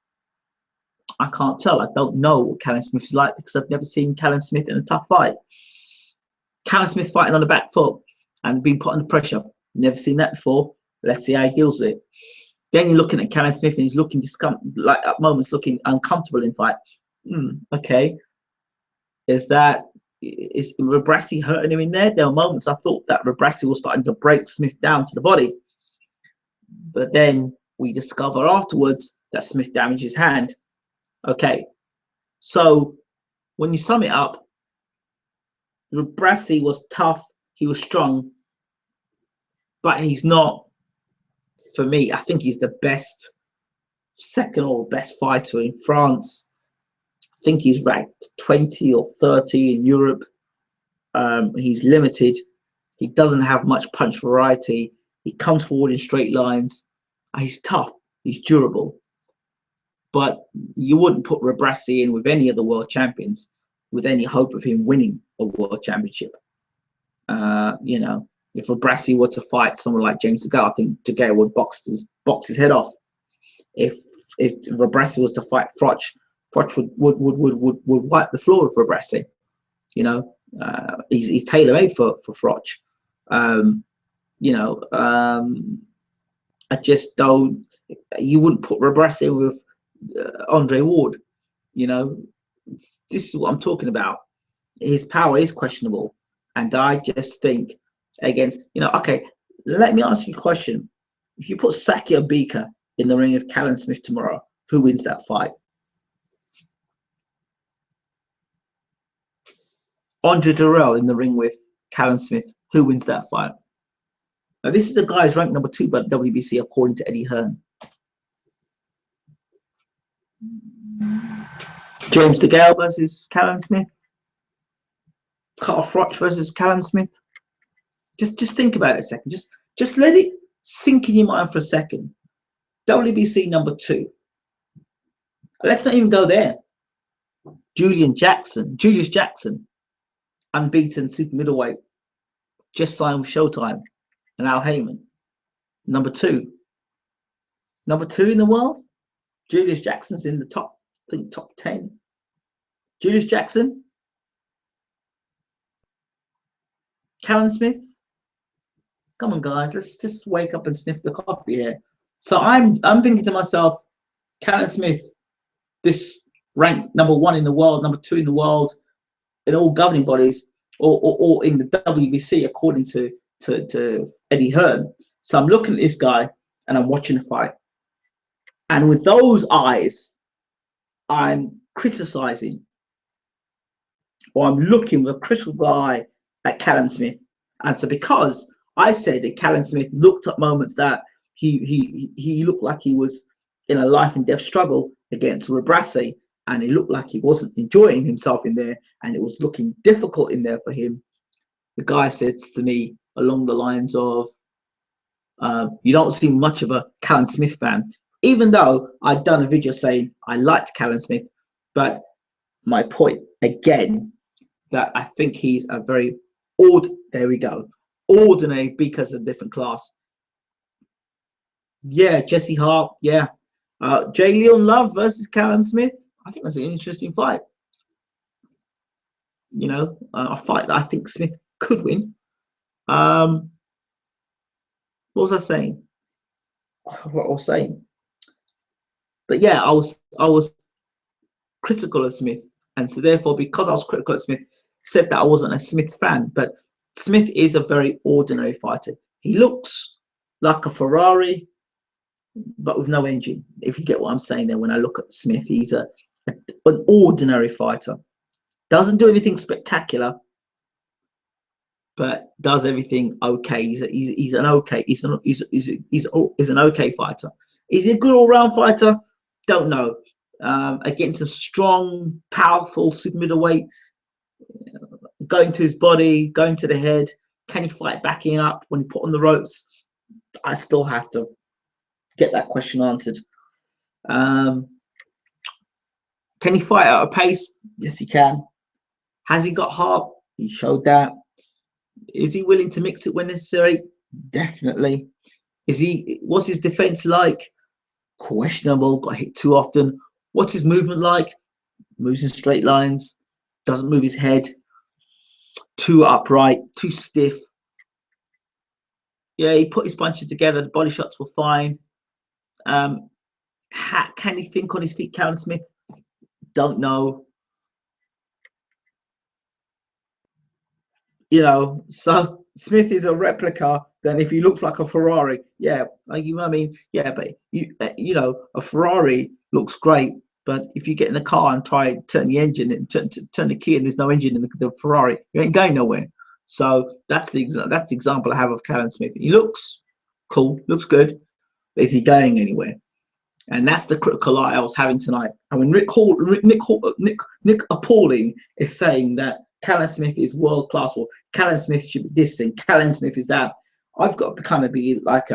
I can't tell. I don't know what Callum Smith is like because I've never seen Callum Smith in a tough fight. Callum Smith fighting on the back foot and being put under pressure. Never seen that before. Let's see how he deals with it. Then you're looking at Callum Smith and he's looking like at moments looking uncomfortable in fight. Okay. Is Rebrasse hurting him in there? There were moments I thought that Rebrasse was starting to break Smith down to the body. But then we discover afterwards that Smith damaged his hand. Okay. So when you sum it up, Rebrasse was tough. He was strong. But he's not, for me, I think he's the best, second or best fighter in France. I think he's ranked 20 or 30 in Europe. He's limited. He doesn't have much punch variety. He comes forward in straight lines. He's tough, he's durable, but you wouldn't put Rebrasse in with any of the world champions with any hope of him winning a world championship. You know, if Rebrasse were to fight someone like James DeGale, I think DeGale would box his head off. If Rebrasse was to fight Froch, Froch would wipe the floor with Rebrasse. You know, he's tailor made for Froch. You know, I just don't. You wouldn't put Rebrasse with Andre Ward. You know, this is what I'm talking about. His power is questionable, and I just think against, you know, okay, let me ask you a question. If you put Sakio Bika in the ring with Callum Smith tomorrow, who wins that fight? Andre Durrell in the ring with Callum Smith, who wins that fight? Now, this is the guy who's ranked number 2 by the WBC according to Eddie Hearn. James DeGale versus Callum Smith. Carl Froch versus Callum Smith. Just think about it a second. Just let it sink in your mind for a second. WBC number 2. Let's not even go there. Julius Jackson, unbeaten super middleweight, just signed with Showtime, and Al Heyman, number 2. Number 2 in the world. Julius Jackson's in the top, I think top 10. Julius Jackson, Callum Smith. Come on, guys, let's just wake up and sniff the coffee here. So I'm thinking to myself, Callum Smith, this ranked number 1 in the world, number 2 in the world, in all governing bodies, or in the WBC according to Eddie Hearn. So I'm looking at this guy and I'm watching the fight, and with those eyes, I'm criticizing, or I'm looking with a critical eye at Callum Smith. And so because I said that Callum Smith looked at moments that he looked like he was in a life and death struggle against Rebrasse, and it looked like he wasn't enjoying himself in there, and it was looking difficult in there for him. The guy says to me along the lines of, you don't seem much of a Callum Smith fan, even though I'd done a video saying I liked Callum Smith. But my point again, that I think he's a very ordinary because of different class. Yeah, Jesse Hart, yeah. J. Leon Love versus Callum Smith. I think that's an interesting fight. You know, a fight that I think Smith could win. What was I saying? What I was saying. But yeah, I was critical of Smith, and so therefore, because I was critical of Smith, said that I wasn't a Smith fan. But Smith is a very ordinary fighter. He looks like a Ferrari, but with no engine. If you get what I'm saying there, when I look at Smith, he's an ordinary fighter. Doesn't do anything spectacular, but does everything okay. He's an okay fighter. Is he a good all-round fighter? Don't know. Against a strong, powerful super middleweight, going to his body, going to the head, can he fight backing up when he put on the ropes? I still have to get that question answered. Can he fight at a pace? Yes, he can. Has he got heart? He showed that. Is he willing to mix it when necessary? Definitely. What's his defense like? Questionable. Got hit too often. What's his movement like? Moves in straight lines. Doesn't move his head. Too upright. Too stiff. Yeah, he put his punches together. The body shots were fine. Can he think on his feet, Callum Smith? Don't know. You know, so Smith is a replica. Then if he looks like a Ferrari, yeah, like you know what I mean, yeah, but you know, a Ferrari looks great, but if you get in the car and try turn the engine and turn the key and there's no engine in the Ferrari, you ain't going nowhere. So that's the example I have of Callum Smith. He looks cool, looks good, but is he going anywhere? And that's the critical eye I was having tonight. And when Nick Appalling is saying that Callum Smith is world class, or Callum Smith should be this thing, Callum Smith is that, I've got to kind of be like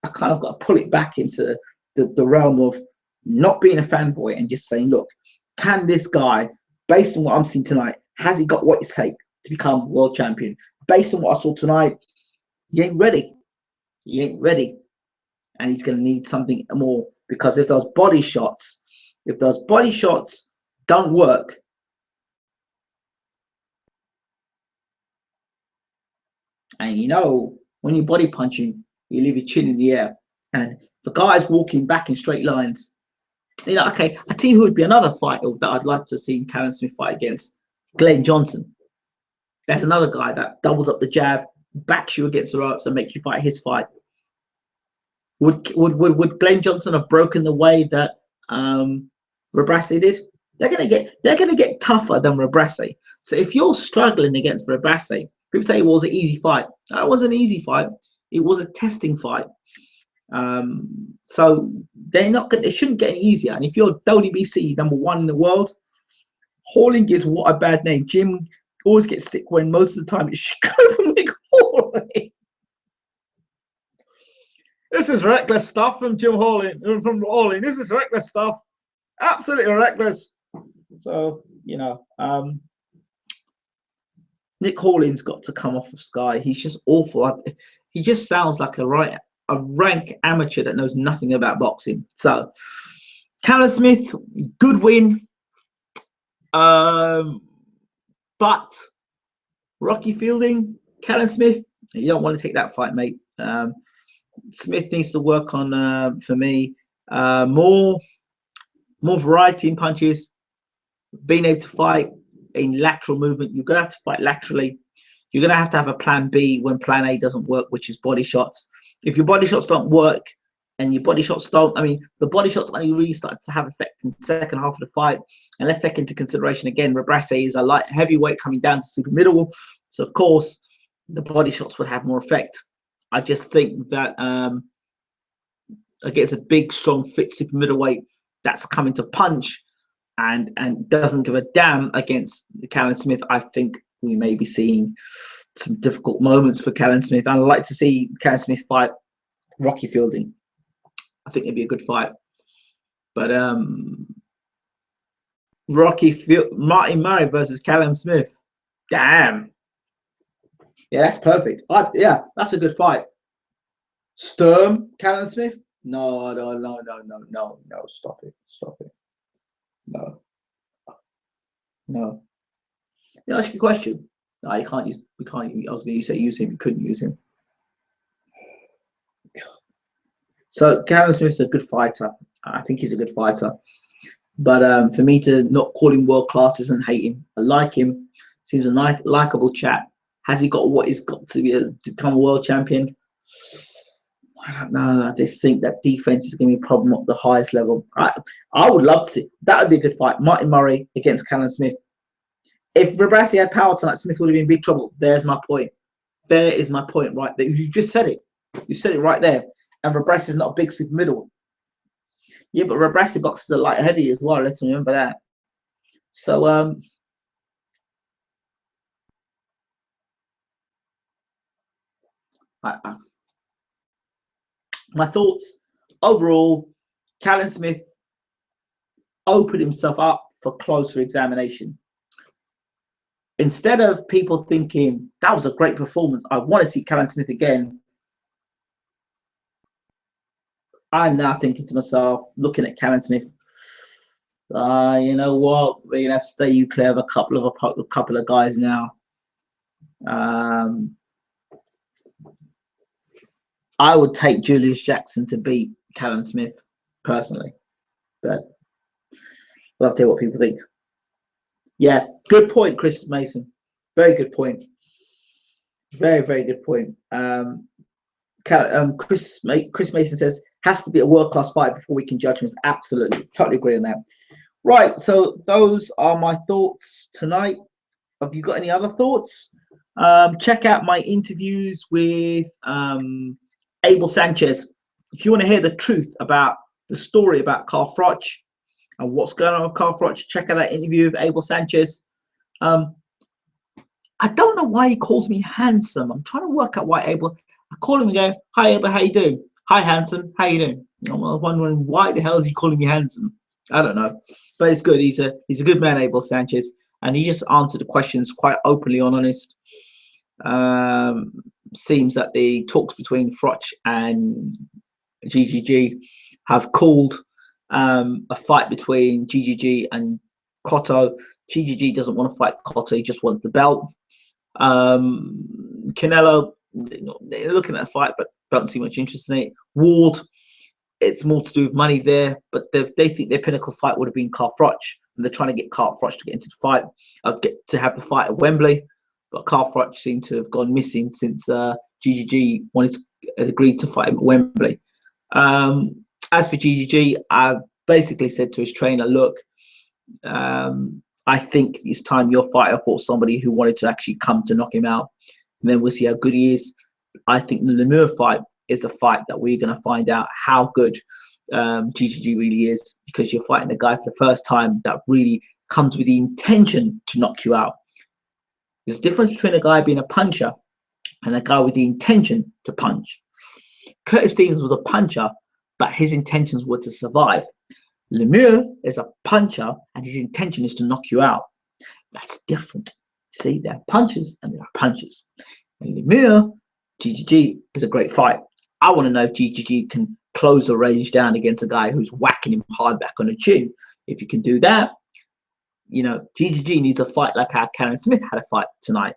I kind of got to pull it back into the realm of not being a fanboy and just saying, look, can this guy, based on what I'm seeing tonight, has he got what it takes to become world champion? Based on what I saw tonight, he ain't ready. He ain't ready. And he's going to need something more, because if those body shots don't work, and you know, when you're body punching, you leave your chin in the air. And the guys walking back in straight lines, you know, okay, I tell you who would be another fighter that I'd like to see Callum Smith fight against: Glenn Johnson. That's another guy that doubles up the jab, backs you against the ropes, and makes you fight his fight. Would Glenn Johnson have broken the way that Rebrasse did? They're gonna get tougher than Rebrasse. So if you're struggling against Rebrasse, people say it was an easy fight. No, it wasn't an easy fight. It was a testing fight. So they're not gonna. It shouldn't get any easier. And if you're WBC #1 in the world, Halling gives what a bad name. Jim always gets stick when most of the time it should go from Nick Halling. This is reckless stuff from Jim Halling. From Halling, this is reckless stuff. Absolutely reckless. So you know, Nick Halling's got to come off of Sky. He's just awful. He just sounds like a rank amateur that knows nothing about boxing. So Callum Smith, good win. But Rocky Fielding, Callum Smith, you don't want to take that fight, mate. Smith needs to work on, for me, more variety in punches, being able to fight in lateral movement. You're going to have to fight laterally. You're going to have a plan B when plan A doesn't work, which is body shots. If your body shots don't work, and your body shots don't, I mean, the body shots only really started to have effect in the second half of the fight. And let's take into consideration again, Rebrasse is a light heavyweight coming down to super middle. So of course, the body shots would have more effect. I just think that against a big, strong, fit super middleweight that's coming to punch and doesn't give a damn against Callum Smith, I think we may be seeing some difficult moments for Callum Smith. And I'd like to see Callum Smith fight Rocky Fielding. I think it'd be a good fight. But Martin Murray versus Callum Smith. Damn. Yeah, that's perfect. Yeah, that's a good fight. Sturm, Callum Smith? No. Stop it. No. You ask you a question. No, you can't use. We can't. I was going to say use him. You couldn't use him. So Callum Smith's a good fighter. I think he's a good fighter. But for me to not call him world class isn't hating. I like him. Seems a nice, likable chap. Has he got what he's got to become a world champion? I don't know. I just think that defense is going to be a problem at the highest level. I would love to see. That would be a good fight. Martin Murray against Callum Smith. If Rebrasse had power tonight, Smith would have been in big trouble. There's my point. There is my point right there. You just said it. You said it right there. And Rebrasse is not a big super middle. Yeah, but Rebrasse boxes are light heavy as well. Let's remember that. So my thoughts overall, Callum Smith opened himself up for closer examination. Instead of people thinking that was a great performance, I want to see Callum Smith again, I'm now thinking to myself, looking at Callum Smith, you know what, we're gonna have to stay you clear of a couple of guys now. I would take Julius Jackson to beat Callum Smith personally, but I'll have to hear what people think. Yeah, good point, Chris Mason. Very good point. Very good point. Chris Mason says, has to be a world-class fight before we can judge him. Absolutely, totally agree on that. Right, so those are my thoughts tonight. Have you got any other thoughts? Check out my interviews with Abel Sanchez. If you want to hear the truth about the story about Carl Froch and what's going on with Carl Froch, check out that interview with Abel Sanchez. I don't know why he calls me handsome. I'm trying to work out why Abel. I call him and go, hi Abel, how you doing? Hi, handsome. How you doing? I'm wondering why the hell is he calling me handsome? I don't know, but it's good. He's a good man, Abel Sanchez, and he just answered the questions quite openly and honest. Seems that the talks between Froch and GGG have called a fight between GGG and Cotto. GGG doesn't want to fight Cotto; he just wants the belt. Canelo, they're looking at a fight, but don't see much interest in it. Ward, it's more to do with money there, but they think their pinnacle fight would have been Carl Froch, and they're trying to get Carl Froch to get into the fight, get to have the fight at Wembley. But Carl Froch seemed to have gone missing since GGG agreed to fight him at Wembley. As for GGG, I basically said to his trainer, look, I think it's time your fighter fought somebody who wanted to actually come to knock him out. And then we'll see how good he is. I think the Lemieux fight is the fight that we're going to find out how good GGG really is, because you're fighting a guy for the first time that really comes with the intention to knock you out. There's a difference between a guy being a puncher and a guy with the intention to punch. Curtis Stevens was a puncher, but his intentions were to survive. Lemieux is a puncher, and his intention is to knock you out. That's different. See, there are punchers and there are punches. And Lemieux, GGG is a great fight. I want to know if GGG can close the range down against a guy who's whacking him hard back on the chin. If you can do that, you know, GGG needs a fight like how Callum Smith had a fight tonight.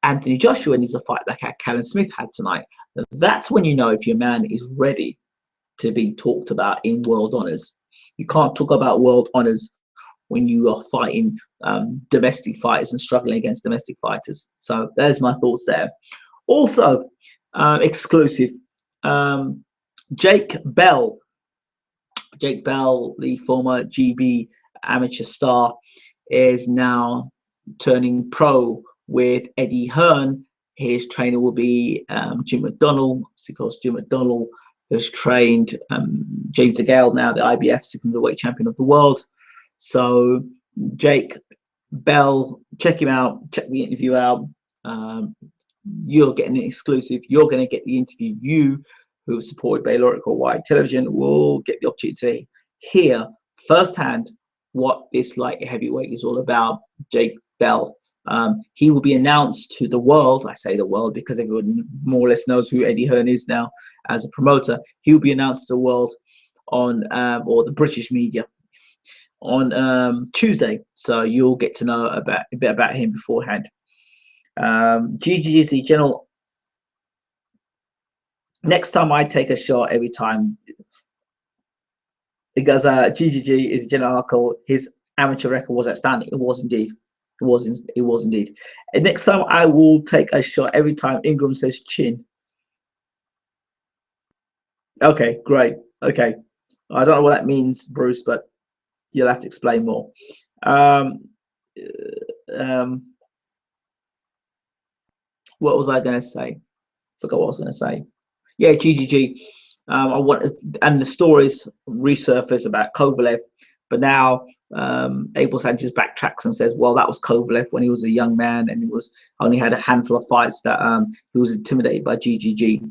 Anthony Joshua needs a fight like how Callum Smith had tonight. That's when you know if your man is ready to be talked about in world honors. You can't talk about world honors when you are fighting domestic fighters and struggling against domestic fighters. So there's my thoughts there. Also, exclusive, Jake Bell. Jake Bell, the former GB amateur star, is now turning pro with Eddie Hearn. His trainer will be Jim McDonnell, because Jim McDonnell has trained James DeGale, now the IBF super middleweight champion of the world. So Jake Bell, check him out, check the interview out. You're getting an exclusive. You're going to get the interview. You, who have supported Bayloric or White Television, will get the opportunity to hear firsthand what this light heavyweight is all about. Jake Bell. He will be announced to the world. I say the world because everyone more or less knows who Eddie Hearn is now as a promoter. He will be announced to the world on, or the British media, on Tuesday. So you'll get to know a bit about him beforehand. GGG is the general. Next time I take a shot every time, because GGG is general alcohol. His amateur record was outstanding. It was indeed. It was indeed. And next time I will take a shot every time Ingram says chin. Okay, great. Okay, I don't know what that means, Bruce, but you'll have to explain more. What was I going to say? Forgot what I was going to say. Yeah, GGG. I want, and the stories resurface about Kovalev, but now Abel Sanchez backtracks and says, well, that was Kovalev when he was a young man and he was only had a handful of fights that he was intimidated by GGG.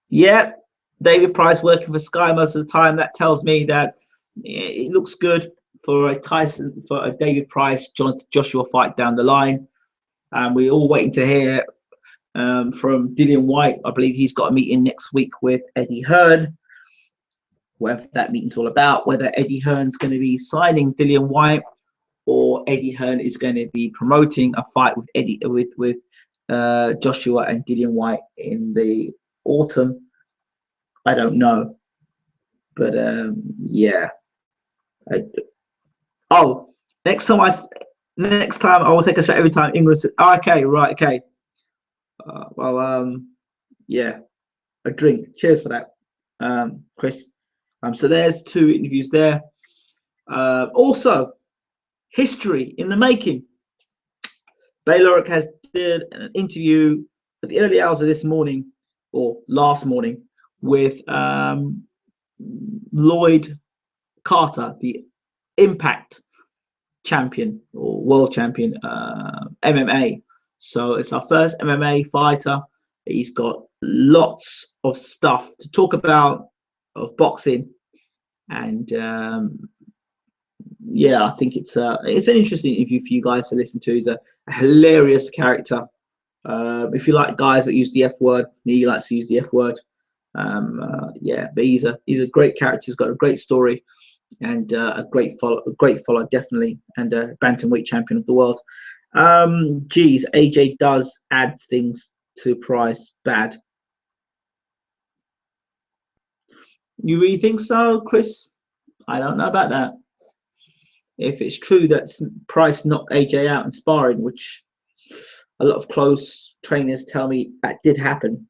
Yeah, David Price working for Sky most of the time. That tells me that it looks good for a David Price Joshua fight down the line. We're all waiting to hear from Dillian White. I believe he's got a meeting next week with Eddie Hearn. Whatever that meeting's all about, whether Eddie Hearn's going to be signing Dillian White or Eddie Hearn is going to be promoting a fight with Joshua and Dillian White in the autumn. I don't know, but yeah. Next time I will take a shot every time Ingram says, oh, okay, right, okay. Yeah, a drink. Cheers for that, Chris. So there's two interviews there. Also, history in the making. Bayloric has did an interview at the early hours of this morning, or last morning, with Lloyd Carter, the Impact champion or world champion, MMA. So it's our first MMA fighter. He's got lots of stuff to talk about of boxing, and yeah, I think it's an interesting interview for you guys to listen to. He's a hilarious character. If you like guys that use the F word, he likes to use the F word. Yeah, but he's a great character. He's got a great story, and a great follower definitely, and a bantamweight champion of the world. Geez, AJ does add things to Price. Bad. You really think so, Chris? I don't know about that. If it's true that Price knocked AJ out in sparring, which a lot of close trainers tell me that did happen.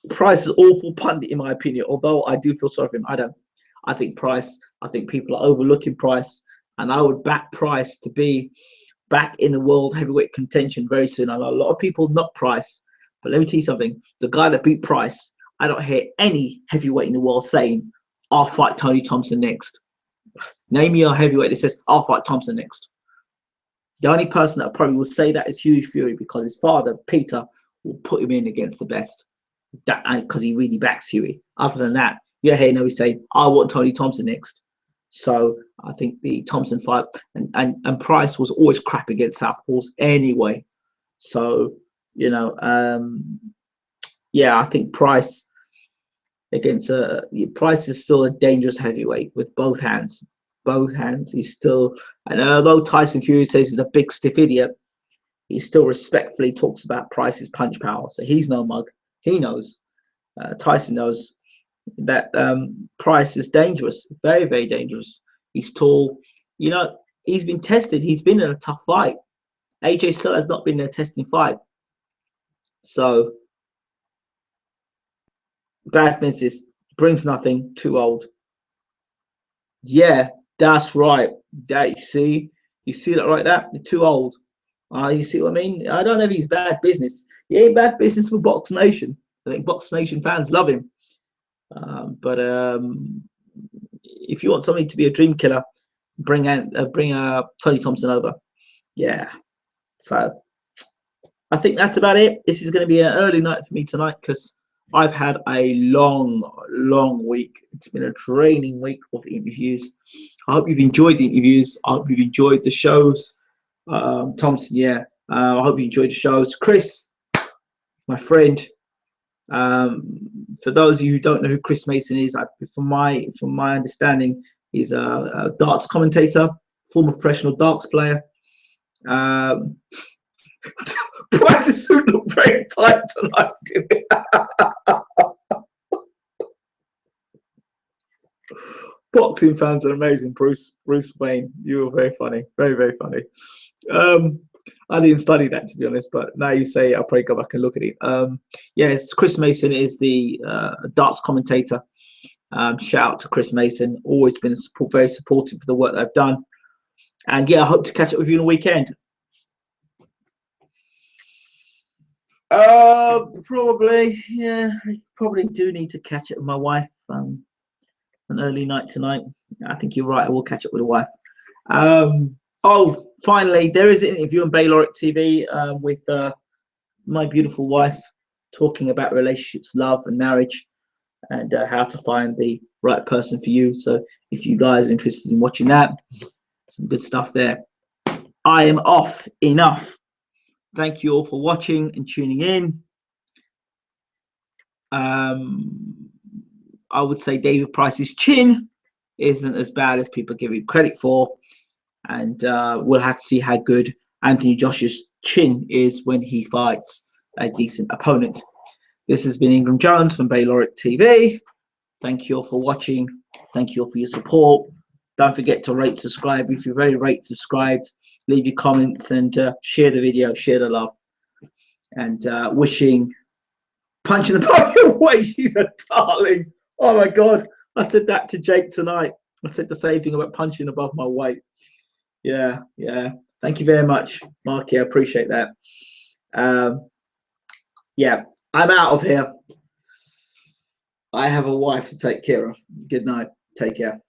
Price is awful pundit in my opinion, although I do feel sorry for him. I don't. I think people are overlooking Price, and I would back Price to be back in the world heavyweight contention very soon. I know a lot of people knock Price, but let me tell you something. The guy that beat Price, I don't hear any heavyweight in the world saying, I'll fight Tony Thompson next. Name me a heavyweight that says, I'll fight Thompson next. The only person that probably would say that is Hughie Fury, because his father, Peter, will put him in against the best. Because he really backs Hughie. Other than that, you hear nobody say, I want Tony Thompson next. So I think the Thompson fight, and Price was always crap against southpaws anyway. So, you know, yeah, I think Price against Price is still a dangerous heavyweight with both hands. Both hands. He's still, and although Tyson Fury says he's a big stiff idiot, he still respectfully talks about Price's punch power. So he's no mug. He knows. Tyson knows that Price is dangerous, very, very dangerous. He's tall. You know, he's been tested. He's been in a tough fight. AJ still has not been in a testing fight. So, bad misses, brings nothing, too old. Yeah, that's right. That you see that right? That you're too old. You see what I mean? I don't know if he's bad business. He ain't bad business for Box Nation. I think Box Nation fans love him. But if you want somebody to be a dream killer, bring Tony Thompson over. Yeah. So I think that's about it. This is going to be an early night for me tonight because I've had a long week. It's been a draining week of interviews. I hope you've enjoyed the interviews. I hope you've enjoyed the shows. Thompson, yeah. I hope you enjoyed the shows. Chris, my friend. For those of you who don't know who Chris Mason is, from my understanding, he's a darts commentator, former professional darts player. Price's suit looked very tight tonight, didn't it? Boxing fans are amazing, Bruce Wayne. You were very funny, very, very funny. I didn't study that, to be honest, but now you say, I'll probably go back and look at it. Yes, Chris Mason is the darts commentator. Shout out to Chris Mason, always been very supportive of the work I've done. And yeah, I hope to catch up with you on the weekend. Probably, yeah, I probably do need to catch up with my wife. An early night tonight. I think you're right. I will catch up with the wife. Oh, finally, there is an interview on Bayloric TV with my beautiful wife, talking about relationships, love, and marriage, and how to find the right person for you. So if you guys are interested in watching that, some good stuff there. I am off. Enough. Thank you all for watching and tuning in. I would say David Price's chin isn't as bad as people give him credit for. And we'll have to see how good Anthony Joshua's chin is when he fights a decent opponent. This has been Ingram Jones from Bayloric TV. Thank you all for watching. Thank you all for your support. Don't forget to rate, subscribe. If you've already rated, subscribed, leave your comments and share the video, share the love. And wishing Punching above your weight. She's a darling. Oh my God. I said that to Jake tonight. I said the same thing about punching above my weight. Yeah. Thank you very much, Marky. I appreciate that. Yeah, I'm out of here. I have a wife to take care of. Good night. Take care.